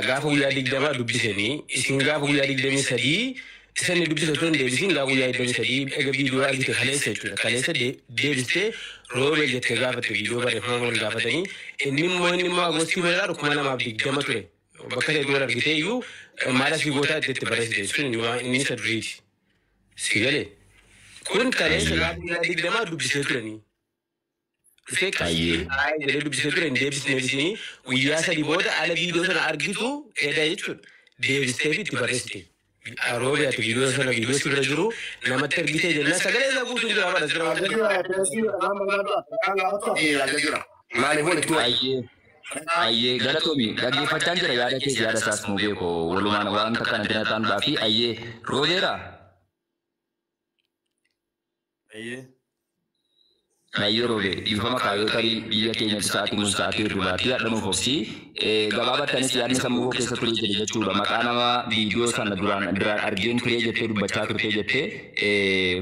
K: gaafa guyyaa 20 dubbisanii isin gaafa guyyaa 23 isin dubbisatuun deebisin gaafa guyyaa 23 ega viidiyoo argite kaleessa jechuudha. Kaleessa deebistee roobee jettee gaafatte viidiyoo barreeffama wal gaafatanii inni immoo agostii bal'aa 2020 ture. Bakka ta'e wal argitee iyyuu maal asii gootaa itti barreessite sun inni isa duriiti. Si galee kun kaleessa gaafa guyyaa 20 dubbisee turanii. Jedhee dubbisee ture deebisnee bisanii guyyaa 3 booda ala viidiyoo sana argitu eedaa jechuudha. Deebistee fi itti barreessite. Roobee ati viidiyoo sana viidiyoo si bira jiru namatti argitee jennaan sagalee isaa guutuu jira bara
B: Ayyee galatoomii dhaggeeffachaan jira yaada keessa yaada isaas nu beeko walumaan wanta kana dinataan baafi ayyee roobeera. Ayyee roobee dhiifama kaayoo tarii biyya keenyatti sa'aatii kun sa'aatii irribaatii hadhamuuf obsii gabaabattanis yaadni sammuu koo keessa ture jedhe jechuudha. Maqaa nama viidiyoo sana duraan argeen turee jettee dubbachaa turtee jettee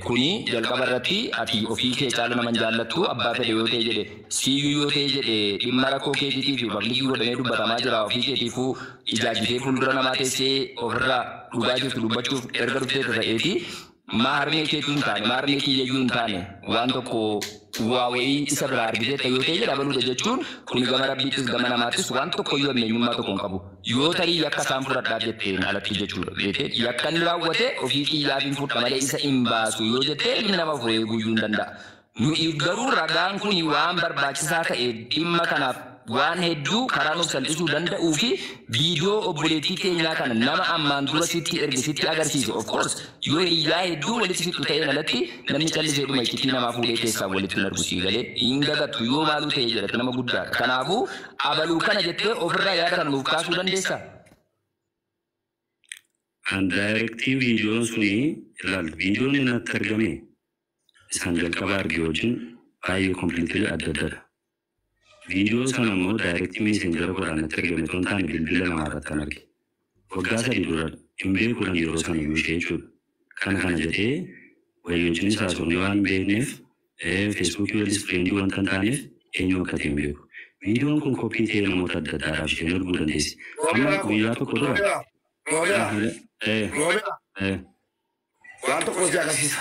B: kuni jalqaba irratti ati ofii kee caala naman jaallattu abbaa fedhe yoo ta'e jedhe siyyuu yoo ta'e jedhe dhimma rakkoo keetiitii fi babliikii godhamee dubbatamaa jira ofii keetiifuu ijaajjitee fuuldura namaa teessee ofirraa dhugaa jirtu dubbachuuf erga dhuftee ta'eeti. Maarmee keetu hin taane maarmee kiyyayyuu hin taane waan tokko waa wayii isa biraa argitee ta'e yoo ta'e jedha baluudha jechuun kun gama rabbiittis gama namaattis waan tokko iyyuu ameenyummaa tokko hin qabu yoo tarii yakka isaan fudhadhaa jetteen alatti jechuudha beekee yakka inni raawwate ofii kiyyaaf hin fudha malee isa hin baasu yoo jettee ilmi nama furee guyyuu hin danda'a. Nuyi garuu ragaan kun waan barbaachisaa ta'e dhimma kanaaf waan hedduu karaa nuuf salphisuu danda'uu fi viidiyoo obboleettii keenyaa kana nama ammaan dura sitti ergisitti agarsiise of course yoo hiriyaa hedduu walitti fixu ta'een alatti namni callisee dhuma iccitii namaa fuudhee keessaa walitti hin argusii galee hin gagattu yoo maaluu ta'e jedhate nama guddaa kanaafuu abaluu kana jettee ofirraa yaada kana nuuf kaasuu dandeessaa.
C: Daayirektii viidiyoon suni ilaal viidiyoon inni natti argame isaan jalqaba arge wajjin baay'ee kompiiliitii adda addadha. Viidiyoo sana immoo daayirektii meeseenjara godhaan natti argame osoo hin taane bilbila namaa irratti kan arge. Waggaa 3 dura hin beekuudhaan yeroo sana iyyuu ishee jechuudha. Kana jedhee wayyoonchiin isaa sun waan beekneef feesbuukii walis fireendii wanta hin taaneef eenyu akka ta'e hin beeku. Viidiyoon kun koppii ta'ee namoota adda addaadhaaf isheen arguu dandeessi. Amma guyyaa tokko dura.
A: Waan tokko si agarsiisa.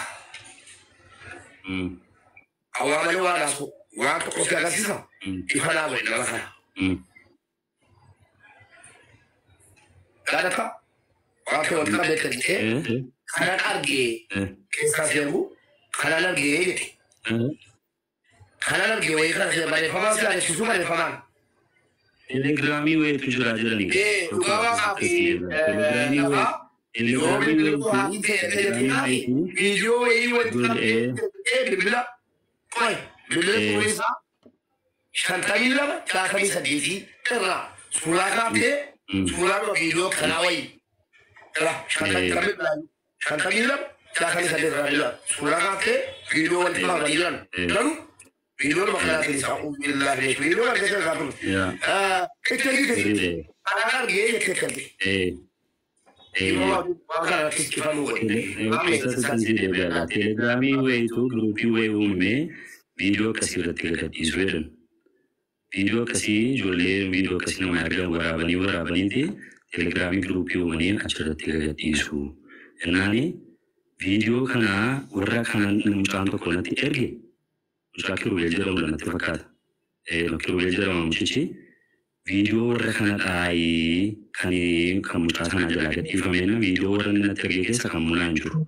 A: Hawaamanii waan haasa'u. Waan tokko si agarsiisa. Ifa naa godhe nama kana. Kadhata waan ta'e wal qabeetta jedhee kanan argee keessaa seerbu kanan argee jedhe. Kanan argee wayii kana seerbu barreeffamaan si agarsiisu barreeffamaan.
C: Telegiraamii wayiitu jira jedhanii.
A: Dhugaa waaqaa fi viidiyoo wayii walitti bilbila qoy bilbila furii isaa 52 68 irraa suuraa kaaftee suuraa dhuma viidiyoo kanaa wayii irraa 52 68 irraa suuraa kaaftee viidiyoo walitti makamanii jiran garuu viidiyoo dhuma kanaa keessaa uumillaafi viidiyoo argatee isaa turu itti argite kanaan argee jettee itti argite.
C: Telegiraamii wayiitu guruupii wayii uumamee viidiyoo akkasii irratti gadhiisuu jedhan. Viidiyoo akkasii ijoollee viidiyoo akkasii nama argan waraabaniiti telegiraamii guruupii uumanii achirratti gadhiisu. Jennaani viidiyoo kana warra kana mucaan tokko natti erge mucaa Kiruubeel jedhamu natti fakkaata. Kiruubeel jedhama mucichi. Viidiyoo warra kana dhaayii kan mucaa sana jalaa gadhiifameen viidiyoo warra natti argee keessa kan munaan jiru.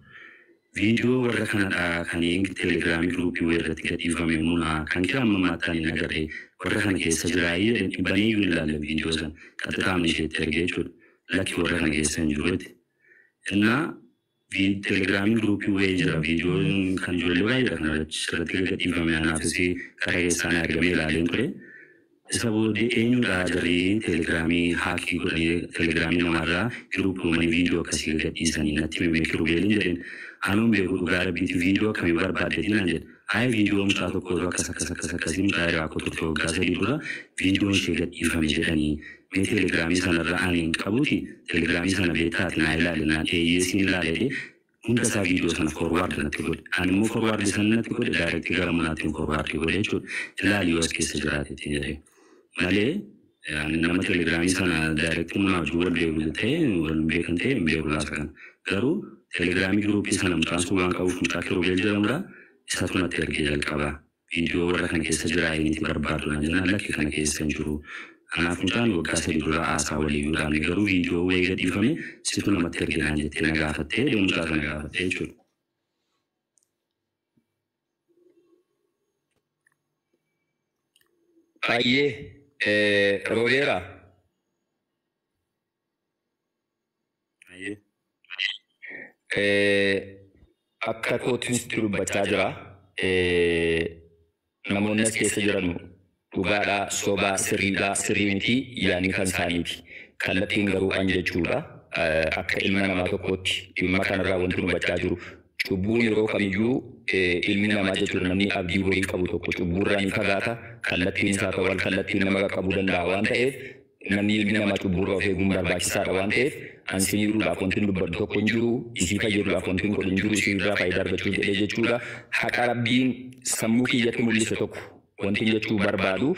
C: Viidiyoo warra kana dhaa kan telegiraamii guruupii wayii irratti gadhiifamee munaa kan kira amma maattaan hin agarree warra kana keessa jiraayii banee iyyuu hin ilaalle viidiyoo sana qaxxaamni isheetti ergee jechuudha. Lakki warra kana keessa hin jiruuti. Innaa telegiraamii guruupii wayii jira viidiyoo kan ijoollee baay'eedha kan irratti gadhiifame anaafis karaa keessaan argamee ilaaleen ture. Isabu di eenyu dari Telegrami haki godhanii Telegramii namarraa giruupuumanii viidiyoo akkasii gadhiisanii natti mimmikiru beelin jedheen anuun beeku dhugaa rabbiitti viidiyoo akkamii barbaadde dinaan jedhe hayi viidiyoo mucaa tokko akkasii mucaa irraa kuturte waggaa sadii dura viidiyoon ishee gadhiifame jedhanii mee Telegramii sanarraa ani hin qabuuti Telegramii sana beektaati naa ilaalinaan eeyyeesiin ilaalee hunda isaa viidiyoo sana forward natti godhe ani immoo forward sana natti godhe daayirektii gara manaatiin forward godhe jechuudha ilaali yoo as keessa jiraatetti jedhee malee nama Telegramii sana daayirektii manaa hojii wal beeku ta'e wal beekan ta'e hin beeku laata kana garuu Telegramii giruupii sana mucaan sun waan qabuuf mucaa Kirubeel jedhamudha isatu natti ergee jalqaba viidiyoo warra kana keessa jiraayiniiti barbaadu naan jennaan lakki kana keessa hin jiru anaaf mucaan waggaa sadii dura haasaa waliyyuu dhaabne garuu viidiyoo wayii gadhiifame situ namatti ergee naan jettee na gaafattee mucaa sana gaafattee jechuudha.
B: Baay'ee Robeera. Akka kootinis dubbachaa jira. Namoonni as keessa jiran dhugaadhaa, sobaa, sirriidhaa, sirrii miti yaanii kan isaaniiti. Kallattiin garuu an jechuudha. Akka ilma namaa tokkootti dhimma kanarraa wanti dubbachaa jiru. Cubbuun yeroo kamiyyuu ilmi namaa jechuudha namni abdii horii qabu tokko cubbuurraa ni fagaata. Kallattiin isaa ta'u wal kallattiin nama qaqqabuu danda'a waan ta'eef namni ilmi namaa cubbuurraa of eeguun barbaachisaadha waan ta'eef ansiin jiruudhaaf wanti dubbatu tokko hin jiru isii fayyaduudhaaf wanti hin godhin jiru isii irraa faayidaa argachuu jedhee jechuudha. Haqa rabbiin sammuu kiyyatti mul'ise tokko wanti jechuu barbaadu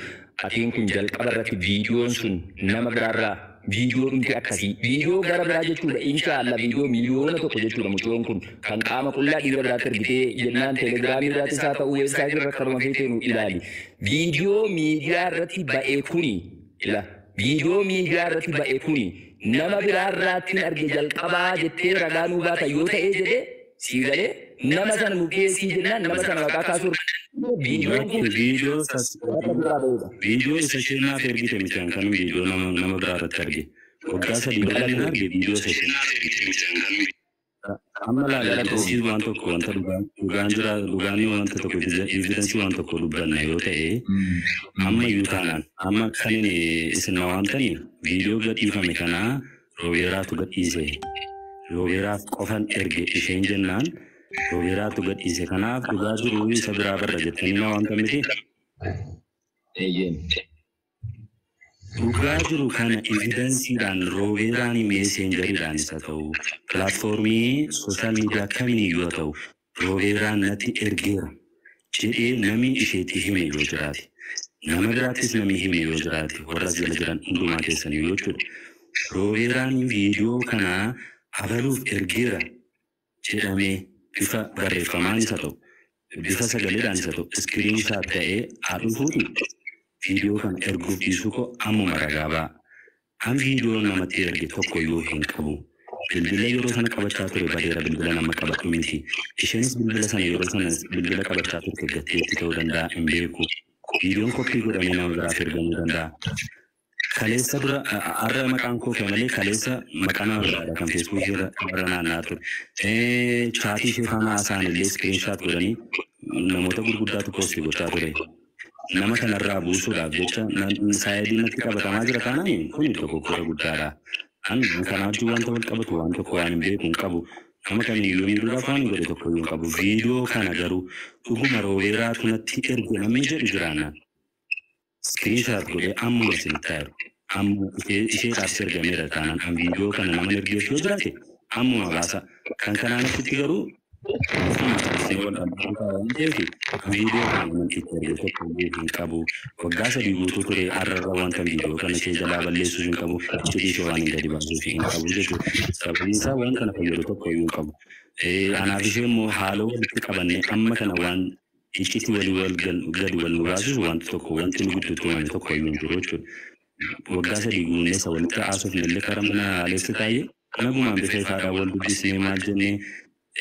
B: atiin kun jalqaba irratti viidiyoon sun nama biraarraa viidiyoo dhumti akkasii viidiyoo gara biraa jechuudha inshaallah viidiyoo miliyoona tokko jechuudha mucoon kun kan qaama qullaa dhiira biraatti ergitee jennaan Telegiraamii irratti isaa ta'uu weebsaayitii irratti karuma feetee nu ilaali viidiyoo miidiyaa irratti ba'e kuni ila viidiyoo miidiyaa irratti ba'e kuni nama biraarraatti arge jalqabaa jettee ragaa nuu baata yoo ta'ee jedhee sii galee nama sana nu keessii jennaan nama sana maqaa kaasuu
C: Video sessionaa ergite michaan kan video nama biraarratti arge waggaa sadii bal'inaan arge video sessionaa ergite michaan kan amma laala kosii waan tokko wanta dhugaan jira dhugaanii wanta tokko evidensii waan tokko dubbanna yoo ta'e amma iyyuu taanaan amma kanin isin waamtanii video gadhiifame kanaa Robeeraatu gadhiise Robeeraaf qofan erge isheen jennaan Robeeraatu gadhiise kanaaf dhugaa jiru isa biraa barra jettanii na wanta miti. Dhugaa jiru kana evidensiidhaan Robeeraan meeseenjariidhaan isa ta'u pilaatfoormii sooshaal miidiyaa kamiiyyuu haa ta'u Robeeraan natti ergeera jedhee namni isheetti hime yoo jiraate nama biraattis namni hime yoo jiraate warra jala jiran hundumaa keessanii yoo jechuudha. Robeeraan viidiyoo kanaa abaluuf ergeera jedhamee bifa barreeffamaan isa ta'u bifa sagaleedhaan isa ta'u iskiriin isaa ta'ee haadhuutuuti viidiyoo kan erguuf dhiisuu koo ammuma ragaa ba'a. An viidiyoo namatti erge tokko yoo hin qabu bilbila yeroo sana qabachaa ture badeera bilbila nama qabatu miti isheenis bilbila sana yeroo sana bilbila qabachaa turte gatteetti ta'uu danda'a hin beeku viidiyoon koppii godhamee nama biraaf ergamuu danda'a. Kaleessa dura arra maqaan koo malee kaleessa maqaan biraadha kan Facebook irra naanna'aa ture. Chaatii ishee faana haasa'an illee screenshot godhanii namoota gurguddaatu poostii gochaa ture. Nama kanarraa buusuudhaaf jecha saayidii natti qabatamaa jira taanaan kun dogoggora guddaadha. An kanaaf wanta wal qabatu waan tokko waan hin beeku hin qabu. Nama kamiyyuu miidhuudhaaf waan godhe tokko hin qabu. Viidiyoo kana garuu dhuguma Robeeraatu natti erge namni jedhu jiraannaan. Screenshot godhee amma isinitti jiru. Amma isheedhaaf ergameera taanaan an viidiyoo kana nama ergeef yoo jiraate ammuma baasa. Kan kanaan achitti garuu viidiyoo kana namatti erge tokko hin qabu. Waggaa sadii guutuu ture arrarra wanta viidiyoo kana ishee jalaa balleessuu hin qabu. Cidii ishee waan hin gadi baasuuf hin qabu jechuudha. Sababiin isaa waan kana fayyadu tokko hin qabu. Anaaf ishee immoo haala walitti qabannee amma kana waan iccitii walii gadi wal nu baasuuf wanti tokko wanti nu gidduutti uumame tokko hin jiru jechuudha. Waggaa sadii guunnee isa walitti haasuuf illee karaa mana haaleessa taa'ee nagumaan bifa ifaadhaan wal dubbisnee maal jennee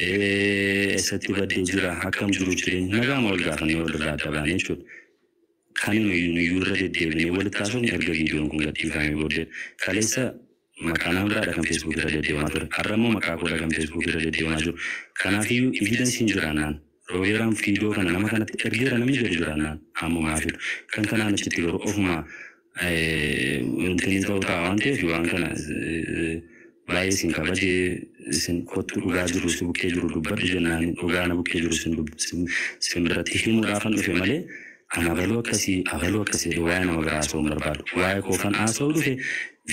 C: eessatti baddee jira akkam jiru jireenya nagaama wal gaafannee walirraa adda baane jechuudha. Kan nuyyuu irra deddeebinee walitti haasuuf erga viidiyoon kun gadhiifamee booddee kaleessa maqaa nama biraadha kan Facebook irra deddeebimaa ture. Har'a immoo maqaa koodha kan Facebook irra deddeebimaa jiru. Kanaafiyyuu evidensiin jiraannaan Robeeraan viidiyoo kana nama kanatti ergeera namni jedhu jiraannaan ammumaa fidu. Kan kanaan achitti garuu ofuma Wanti ta'uu ta'a waan ta'eef waan kana baay'ee isin kabajee isin kottu dhugaa jiru si bukkee jiru dubbadhu jennaan dhugaa na bukkee jiru isin biratti himuudhaafan dhufe malee ana abaluu akkasii waa'ee nama biraa haasa'uu hin barbaadu. Waa'ee koo kan haasa'uu dhufe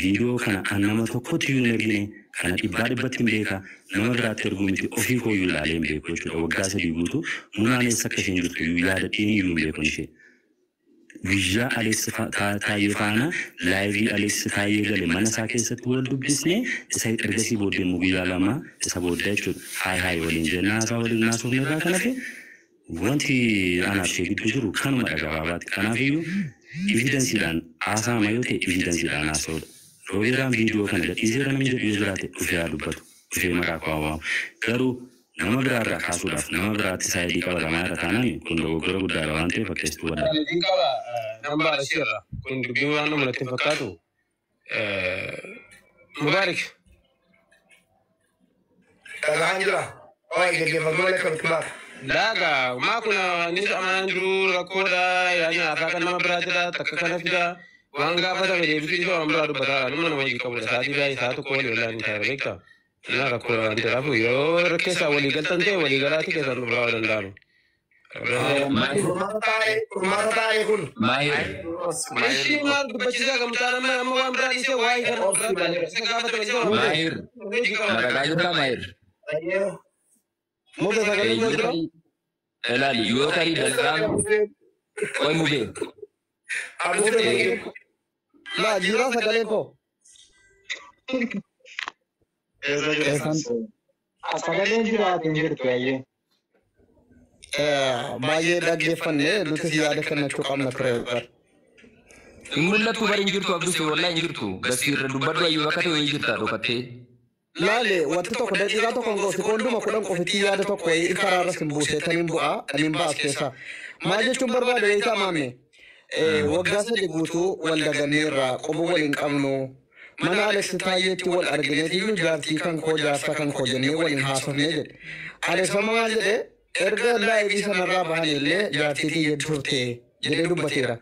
C: viidiyoo kana an nama tokkotti iyyuu hin ergine kana dhibbatti hin beeka nama biraatti erguu miti ofii koo iyyuu ilaalee hin beeku jechuudha. Waggaa 3 guutuu munaaneessa akka isheen jirtu iyyuu yaada dhiyeenya iyyuu hin beeku ishee. Guyyaa Aleessi Taayee faana laayivii Aleessi Taayee gale mana isaa keessatti wal dubbisnee isa ergasii booddee immoo guyyaa 2 isa booddee jechuudha. Haay waliin jennaa haasaa waliin naasofne irraa kan hafe wanti anaaf ishee gidduu jiru kanuma gabaabaatti. Kanaafiyyuu evidensiidhaan haasaa yoo ta'e evidensiidhaan haasa'udha. Roobeeraan viidiyoo kana gadhiiseera namni jedhu yoo jiraate dhufee haa dubbatu dhufee maqaa koo waamu. Garuu nama biraarraa kaasuudhaaf nama biraatti saayidii qabatamaa irra taanaan kun dogoggora guddaadha waan ta'eef fakkeessituu wadda.
K: Saayidii qaba nama baadhasiirra kun dubbiin waan nama natti fakkaatu. Mubaarik.
A: Dhagaan jira. Waa'ee gaggeeffamuu malee kan itti baata.
K: Daaga maa kun innis amanaan jiru rakkoodha yaani afaa kan nama biraatidha takka kana fida waan gaafatame deebisuu isa waan biraa dubbataa dhuma nama hojii qabudha sa'aatii baay'ee isaa tokko walii walaa hin taa'e beektaa. Ina rakkoodha waan ta'eef yoo keessaa walii galtan ta'e walii galaatti keessaan dubbaa danda'amu.
A: Furmaata taa'ee kun.
K: Ishii maal dubbachiisaa gamtaa amma waan biraa dhiisee waa'ee kana isa gaafatame isa waan
B: Maahir. Maragaa jirtaa Maahir.
K: Muka sagalee jira.
B: Elaali yoo tarii dalgaan qoy mubee.
K: Laa jira sagalee koo.
F: Sagaleen jiraatiin jirtu ayyee.
K: Baay'ee dhaggeeffannee nuti yaada kennachuu qabna ture.
B: Hin mul'attu bari hin jirtu abdus wallahi hin jirtu. Gasiirra dubbadhu ayyuu bakka ta'e wayii jirta dhokattee.
K: Laale wanti tokko daqiiqaa tokko sekoonduma 10 qofitti yaada tokko karaarra sin buusee taniin bu'aa taniin baas keessaa. Maal jechuun barbaade beektaa maamne waggaa 3 guutuu wal daganneerraa qoba waliin qabnu mana Aleessi Taayeetti wal argineetiyyuu jaartii kan koo jaarsa kan koo jennee waliin haasofnee jedhe. Aleessi maal jedhe erga laayivii sanarraa bahan illee jaartii tiyya turte jedhee dubbateera.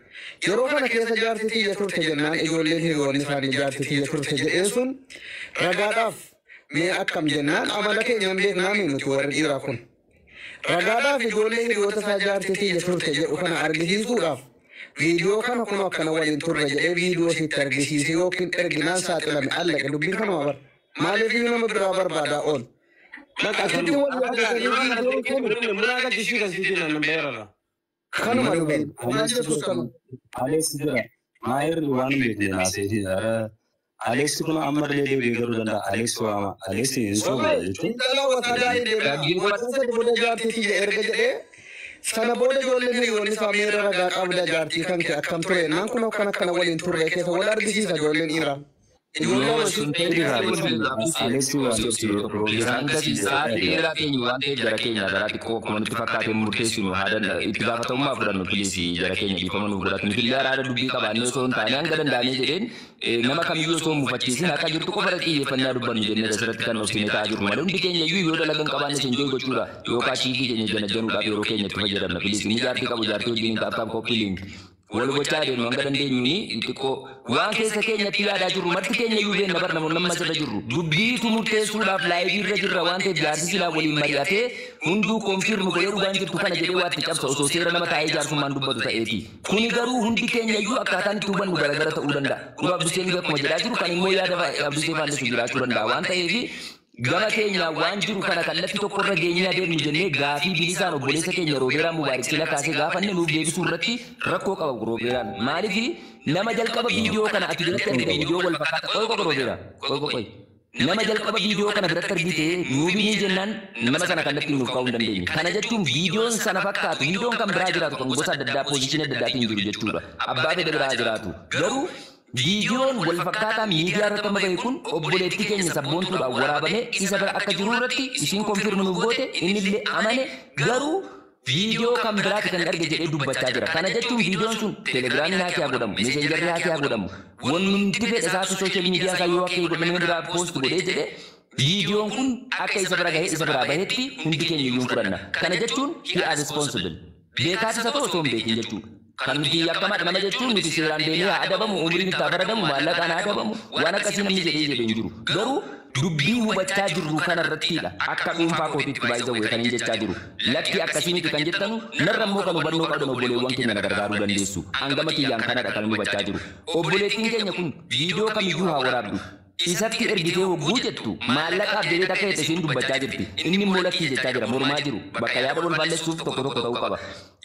K: Yeroo kana keessa jaartii tiyya turte jennaan ijoolleen hiriyoonni isaanii jaartii tiyya turte jedhee sun ragaadhaaf mee akkam jennaan amala keenyaan beeknaami nuti warri dhiiraa kun. Ragaadhaaf ijoollee hiriyoota isaa jaartii tiyya turte jedhu kana argisiisuudhaaf viidiyoo kana kun akkana waliin turre jedhee viidiyoo sitti argisiise yookiin erginaan saaxilame allaqe dubbiin kanuma bar. Maaliif nama biraa barbaadaa ool. Akkasitti wal yaaddatanii viidiyoon kun muraa galchishii kan sitti nan beerara. Kanuma dubbiin.
C: Aleessi jira. Maayir waan beekne naaseeti jira. Aleessi kun amma illee beekaruu danda'a. Aleessi waama. Aleessi hin sooma jechuun.
K: Dhalaa wasaadhaa hin deebiin jaartii erga jedhee sana booda ijoolleen hiriyoonni isaa meera ragaa qabda jaartii kan kee akkam ture naan kun akkana waliin turre keessa wal argisiisa ijoolleen dhiiraa.
B: Isaan gasiisaa dheeraa keenya waan ta'eef jara keenya garaa xiqqoo akkuma nutti fakkaatee murteessinu haadan itti gaafatamummaa fudhannu piliisii jara keenya dhiifama nu fudhatu. Nuti illee araada dubbii qabaannee osoo hin taane hanga danda'amee jedheen nama kamiyyuu osoo hin mufachiisin akka jirtu qofa xiyyeeffannaa dubbannu jennee asirratti kan obsine ta'aa jirru malee hundi keenya iyyuu yoo dalagan qabaanne isin jooy gochuudha yookaan shiikii keenya janajjanuudhaaf yeroo keenya itti fayyadamna piliisii ni jaartii qabu jaartii wajjin taaptaap koppii liinki. Wal gochaa deemu hanga dandeenyuuni xiqqoo waan keessa keenyatti yaadaa jirru marti keenya iyyuu beenna bar namoonni amma asirra jirru dubbiitu murteessuudhaaf laayivii irra jirra waan ta'eef jaarsi silaa waliin mari'atee hunduu koonfirmu godhee dhugaan jirtu kana jedhee waatti cabsa osoo seera nama taa'ee jaarsummaan dubbatu ta'eeti. Kuni garuu hundi keenya iyyuu akkaataan itti hubannu garagara ta'uu danda'a. Kun Abduseen akkuma jedhaa jiru kan immoo yaada Abdusee Faannesu jiraachuu danda'a waan ta'eef gama keenya waan jiru kana kallattii tokkorra geenyaa deemnu jennee gaafii bilisaan obboleessa keenya Roobeeraan Mubaarik sila kaasee gaafanne nuuf deebisuu irratti rakkoo qaba Roobeeraan. Maaliif nama jalqaba viidiyoo kana ati biratti argite viidiyoo wal fakkaata qoy Roobeeraan qoy. Nama jalqaba viidiyoo kana biratti argite nuubii jennaan nama sana kallattii nuuf kaa'uu hin dandeenye. Kana jechuun viidiyoon sana fakkaatu viidiyoon kan biraa jiraatu kan gosa adda addaa poozishinii adda addaatiin jiru jechuudha. Abbaa fedhe biraa jiraatu. Garuu viidiyoon wal fakkaataa miidiyaa irratti amma bahe kun obboleettii keenya sabboontuudhaan waraabame isa bira akka jiru irratti isiin konfirmi nuuf goote inni illee amane garuu viidiyoo kan biraati kan arge jedhee dubbachaa jira. Kana jechuun viidiyoon sun teelegiraamiin haa kiyaa godhamu, meeseenjarri haa kiyaa godhamu, wanti fedhe isaatu sooshaal miidiyaa isaa yoo akka godhamee biraa poost godhee jedhee viidiyoon kun akka isa bira gahee isa biraa bahetti hundi keenya iyyuu fudhanna. Kana jechuun he is responsible. Beekaas isa ta'u osoo hin beekin jechuudha. kan nuti akkama nama jechuun nuti seeraan deemee adabamu umriin itti faradamu maallaqaan adabamu waan akkasii namni jedhee hin jiru garuu dubbii hubachaa jirru kanarrattidha akka dhuunfaa kootiitti baay'ee zawwee kan hin jechaa jiru lakki akkasii miti kan jettanu narra immoo kan hubannoo qabdan obboleewwan keenya na gargaaruu dandeessu hangama kiyyaan kanadha kan hubachaa jiru obboleettiin keenya kun viidiyoo kamiyyuu haa waraabdu isatti ergitee hogguu jettu maallaqaaf jedhee takka itti isiin dubbachaa jirti inni immoo lakkii jechaa jira mormaa jiru bakka yaada wal faallessuuf tokko ta'uu qaba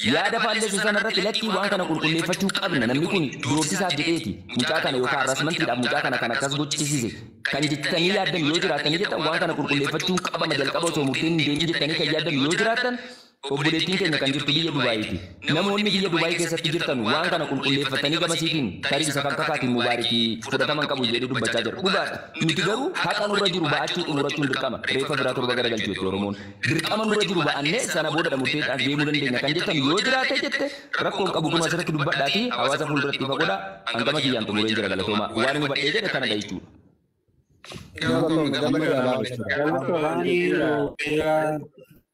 B: yaada faallessu sanarratti lakkii waan kana qulqulleeffachuu qabna namni kun doorsisaaf jedheeti mucaa kana yookaan arrasmantiidhaaf mucaa kana kan akkas gochisiise kan jettanii yaaddan yoo jiraatanii jettan waan kana qulqulleeffachuu qabama jalqaba osoo murtiin hin deemin jettanii kan yaaddan yoo jiraattan obboleettiin keenya kan jirtu biyya Dubaayiiti. Namoonni biyya Dubaayii keessatti jirtan waan kana qulqulleeffatanii gamasiitiin tarii isa kan kakaatiin mubaarikii fudhataman qabu jedhee dubbachaa jira. Dhugaadha. Nuti garuu haqa nurra jiru ba'achuu xumurachuun dirqama. Reeffa biraa torba garagalchuu jechuudha Oromoon. Dirqama nurra jiru ba'annee sana booda murteedhaan deemuu dandeenya kan jettan yoo jiraate jette rakkoon qabu kuma asirratti dubbadhaatii hawaasa fuulduratti ifa godha hangama kiyyaan xumureen jira galatooma. Waan inni badhee jedhe kana dhahichuudha.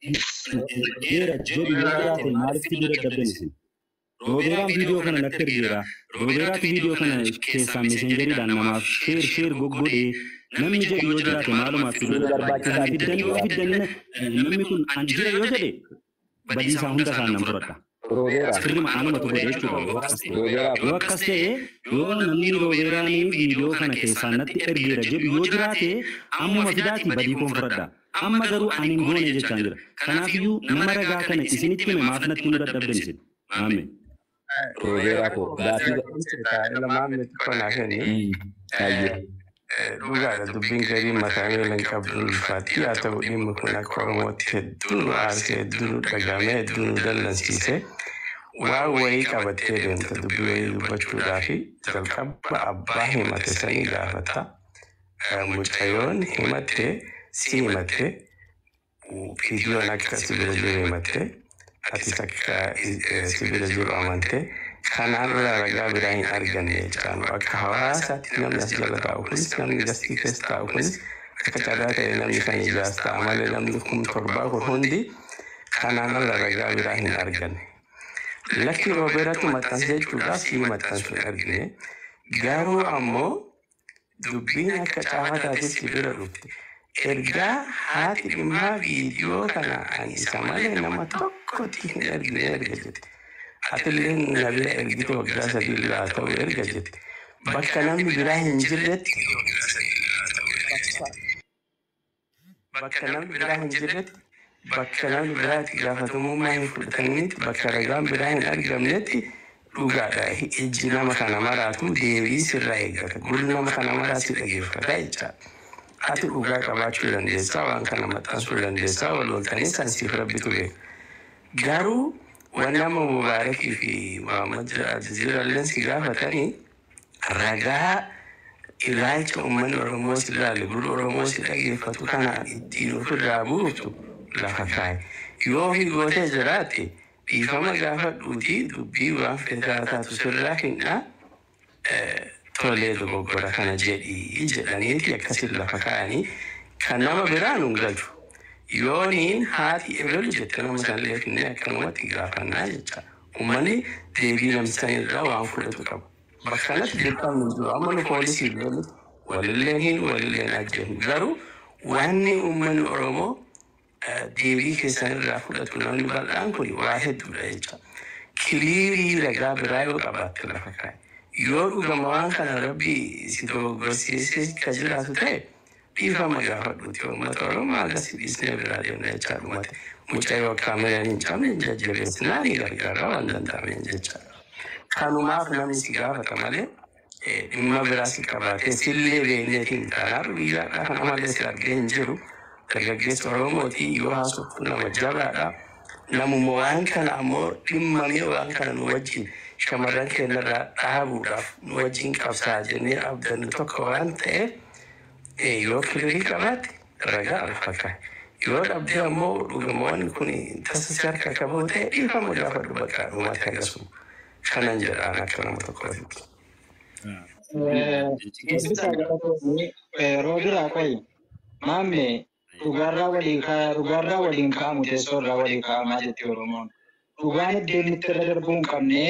C: Era jadi berarti malas tidak terbensin. Roberan video kan nak terjera. Roberan video kan kisah messenger dan nama share gogode. Nami jadi yojara ke malumat sudah terbaca dan nami pun anjira yojade. Bagi sahunda sana berata. Sering anu matu bode juga. Wakaste yo nami roberan ini video kan kisah nanti terjera. Jadi yojara ke amu mafidati bagi konfrada. amma garuu ani hin goone jechaan jira. Kanaafiyyuu nama ragaa kana isinitti hime maaf natti nu dadhabdan isin. Aamen.
B: Robeeraa koo gaafii
H: lamaan miti konaafini. Dhugaadha dubbiin garii mataanii lan qabdu ulfaatti haa ta'u dhimmi kun akka Oromootti hedduu nu aarsee hedduu nu dhagahame hedduu nu dallansiise. Waa wayii qabattee deemta dubbii wayii dubbachuudhaafi jalqaba abbaa himate sanii gaafata. Mucayyoon himatee si himatee viidiyoon akka sibila jiru himatee atis akka sibila jiru amantee kanaan ragaa biraa hin arganne jechaadha. Akka hawaasaatti namni as jala taa'u kunis namni gastii keessa taa'u kunis akka carraa ta'e namni kan ijaas ta'a malee namni kun torbaa kun hundi kanaan ragaa biraa hin arganne. Lakki Robeeratu maxxanse jechuudha si maxxansu hin argine. Garuu ammoo dubbiin akka caafataatti si bira dhufte. Ergaa haati dhimmaa viidiyoo kana ani isa malee nama tokkotti hin argine erga jette. Atillee na bira ergite waggaa sadii haa ta'u erga jette. Bakka namni biraa hin jirretti bakka namni biraa itti gaafatamummaa hin fudhatanitti bakka ragaan biraa hin argamnetti dhugaadha. Ijji nama kana maraatu deebii sirraa eeggata. Gurri nama kana maraatu dhageeffata jechaadha. Ati dhugaa qabaachuu dandeessaa waan kana maxxansuu dandeessaa wal waltanii sansiif rabbitu beeka. Garuu waan nama Mubaarakii fi Muhammad Jaziralleen si gaafatanii ragaa ilaalcha uummanni Oromoo si ilaalu gurri Oromoo si dhageeffatu kana ittiin ofirraa buuftu lafa kaa'e. Yoo fi gootee jiraate dhiifama gaafadhuutii dubbii waan fedhaa taatu sirraa hinnaa tolee dogoggora kana jedhaniiti akkasiin lafa kaa'anii kan nama biraan hin galchu. Yooniin haati ebalu jette nama sanillee finnee akkanumatti gaafannaa jecha. Uummanni deebii namtisanirraa waan fudhatu qaba. Bakka kanatti dirqamni jiru amma nu poolisii loolu walilleen hin walilleen ajjeesu. Garuu wanni uummanni Oromoo deebii keessanirraa fudhatu namni bal'aan kun waa hedduudha jecha. Kiliirii ragaa biraa yoo qabaatte lafa kaa'e. Yoo dhugama waan kana rabbi si dogoggorsiisee ka jiraatu ta'e dhiifama gaafadhuuti uummata Oromoo agarsi dhiisnee biraa deemna jechaa dhumate. Mucayyoo kaameraan hin cabne hin jajjabeessinaa ni gargaara waan danda'ameen jechaadha. Kanumaaf namni si gaafata malee dhimma biraa si qabaatee sillee beekneetiin kanaaf biyyaadhaa kana malee si argee hin jiru. Dargaggeessa Oromootii yoo haasoftu nama jabaadha. Namuma waan kana ammoo dhimmamee waan kana nu wajjin shamarran keenyarraa dhaabuudhaaf nu wajjin qabsaa jennee abdannu tokko waan ta'eef yoo kilirii qabaate ragaa alfa kaa'e. Yoo dhabdee ammoo dhugamoonni kun tasa si harka qabuu ta'e dhiifama gaafadhu bakka dhumaatti agarsu. Kanan jedhaan akka nama tokkootti.
F: Roobiraa qoyi maamme dhugaarraa waliin kaamu teessoorraa waliin kaamaa jetti Oromoon. dhugaan deemnitti irra darbuun qabne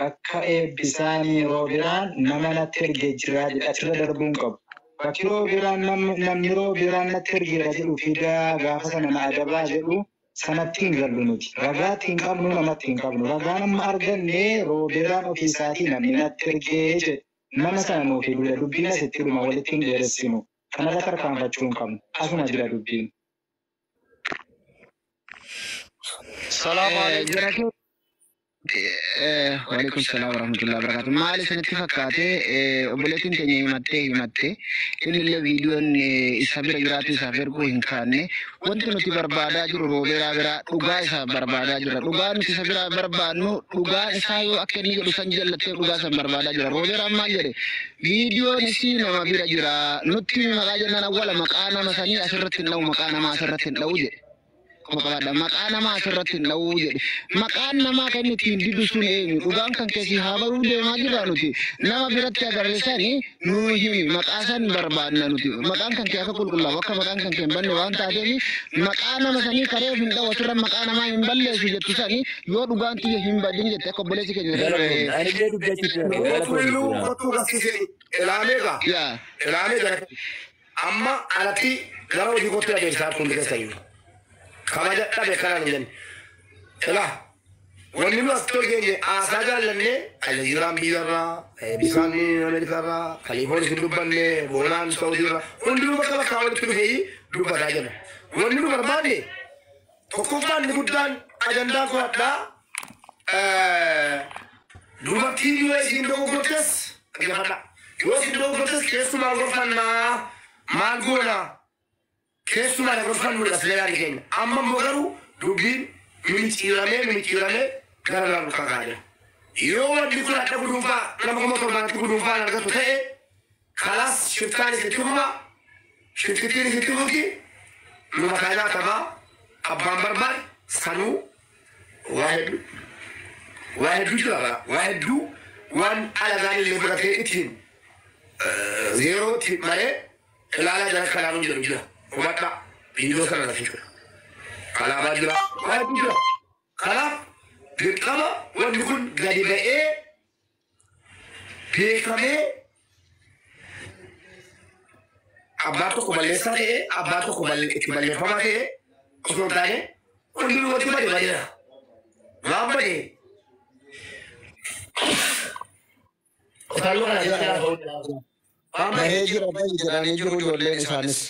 F: akka eebbisaanii roobiraan nama natti ergee jira jedha achirra darbuun qabu. Bakki roobiraan namni roobiraan natti ergeera jedhu fidaa gaafa sana na adabaa jedhu sanatti hin gallu nuti. Ragaatti hin qabnu namatti hin qabnu. Ragaan amma arganne roobiraan ofiisaatii namni natti ergee jedhu nama sana nuuf hidhuudha dubbiin asitti dhuma walitti hin dheeressinu. Kanarra tarkaanfachuu hin qabnu. Asuma jira dubbiin.
I: Salaam alaikum. Waalaikum salaam warahmatullahi wabarakatuh. Maali isinitti fakkaate obboleettiin keenya himatte innillee viidiyoon isa bira jiraatu isaaf erguu hin kaanne wanti nuti barbaadaa jiru roobeeraa biraa dhugaa isaa barbaadaa jira. Dhugaa nuti isa biraa barbaadnu dhugaa isaa yoo akka inni jedhu san jallattee dhugaa san barbaadaa jira. Roobeeraan maal jedhe viidiyoon isii nama bira jira nutti maqaa jennaan awwala maqaa nama sanii asirratti hin dha'u maqaa namaa asirratti hin dha'u jedhe. Maqaa namaa asirratti hin dha'uu jedhe. Maqaan namaa kan ittiin didu sun eenyu? Dhugaan kan keessi haa baruu deemaa jirra nuti. Nama biratti agarsiisanii nuu himi maqaa san barbaadna nuti. Maqaan kan kee akka qulqullaa'u akka maqaan kan kee hin banne waan taateef maqaa nama sanii karee hin dha'u asirra maqaa namaa hin balleessu jettu sanii yoo dhugaan xiyya hin badin jette akka obboleessi keenya.
A: Amma alatti gara hojii kottu adeemsaa kun keessayyuu. Kabaja dhabe kanan jen. Ela wanni nu asitoo geenye aasaa jaallanne Aljazeeraan biyyarraa, bisaan Ameerikarraa, Kalifoorniis hin dubbanne, Boonaan Saawudiirraa hundinuu bakka bakkaa walitti dhufee dubbataa jenna. Wanni nu barbaanne tokkoffaan inni guddaan ajandaan qo'adhaa dubartiin yoo isiin dogoggortes dhaggeeffadha. Yoo isiin dogoggortes keessumaa gorfannaa maal goonaa? Keessumaa na gorfannuudha sileeyaan keenya. Amma immoo garuu dubbiin mimicciiramee gara biraan dhufaa kaa'e. Yoo wanti kun adda guduunfaa nama kuma torbaanatti guduunfaan argatu ta'e kalaas shiftaan isitti fufa shiftittiin isitti fufi nu mataa nyaatamaa abbaan barbaade sanuu waa hedduu jira waa hedduu waan alagaan illee biratee ittiin zeerootti malee ilaalaa jala kalaanuu jedhu jira. Umatna video sana nafika. Kalabaa jira. Waa jira. Kalab dirqama wanni kun gadi ba'ee beekamee abbaa tokko balleessaa ta'ee abbaa tokko itti balleeffamaa ta'ee osoo hin taane hundinuu wanti badeera. Waan badee. Otaaluu kana jira.
I: Bahee jira bahi jedhanii jiru ijoolleen isaanis.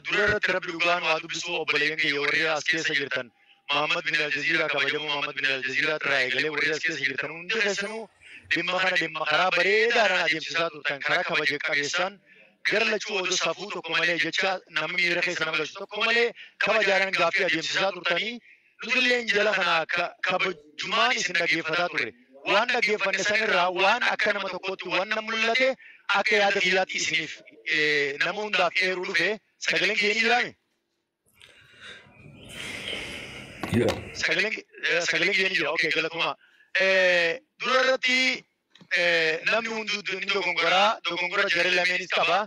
L: Durarratti rabbi dhugaan waa dubbisu obboleeyyan keenya warri as keessa jirtan Muhammad bin Aljazeeraa kabajamoo Muhammad bin Aljazeeraa irraa eegalee warri as keessa jirtan hundi keessanuu dhimma kana dhimma karaa bareedaadhaan adeemsisaa turtan karaa kabaja qabeessaan gara lachuu odoo safuu tokko malee jecha namni miira keessa nama galchu tokko malee kabajaadhaan gaaffii adeemsisaa turtanii nutilleen jala kana kabajumaan isin dhaggeeffataa turre. Waan dhaggeeffanne sanirraa waan akka nama tokkootti waan nama mul'ate akka yaada kiyyaatti isiniif nama hundaaf eeruu dhufe sagaleen keenya jiraame. Sagaleen keenya jira. Okay, galatuma. Dura irratti namni hundi dogongora jaree lameenis qaba.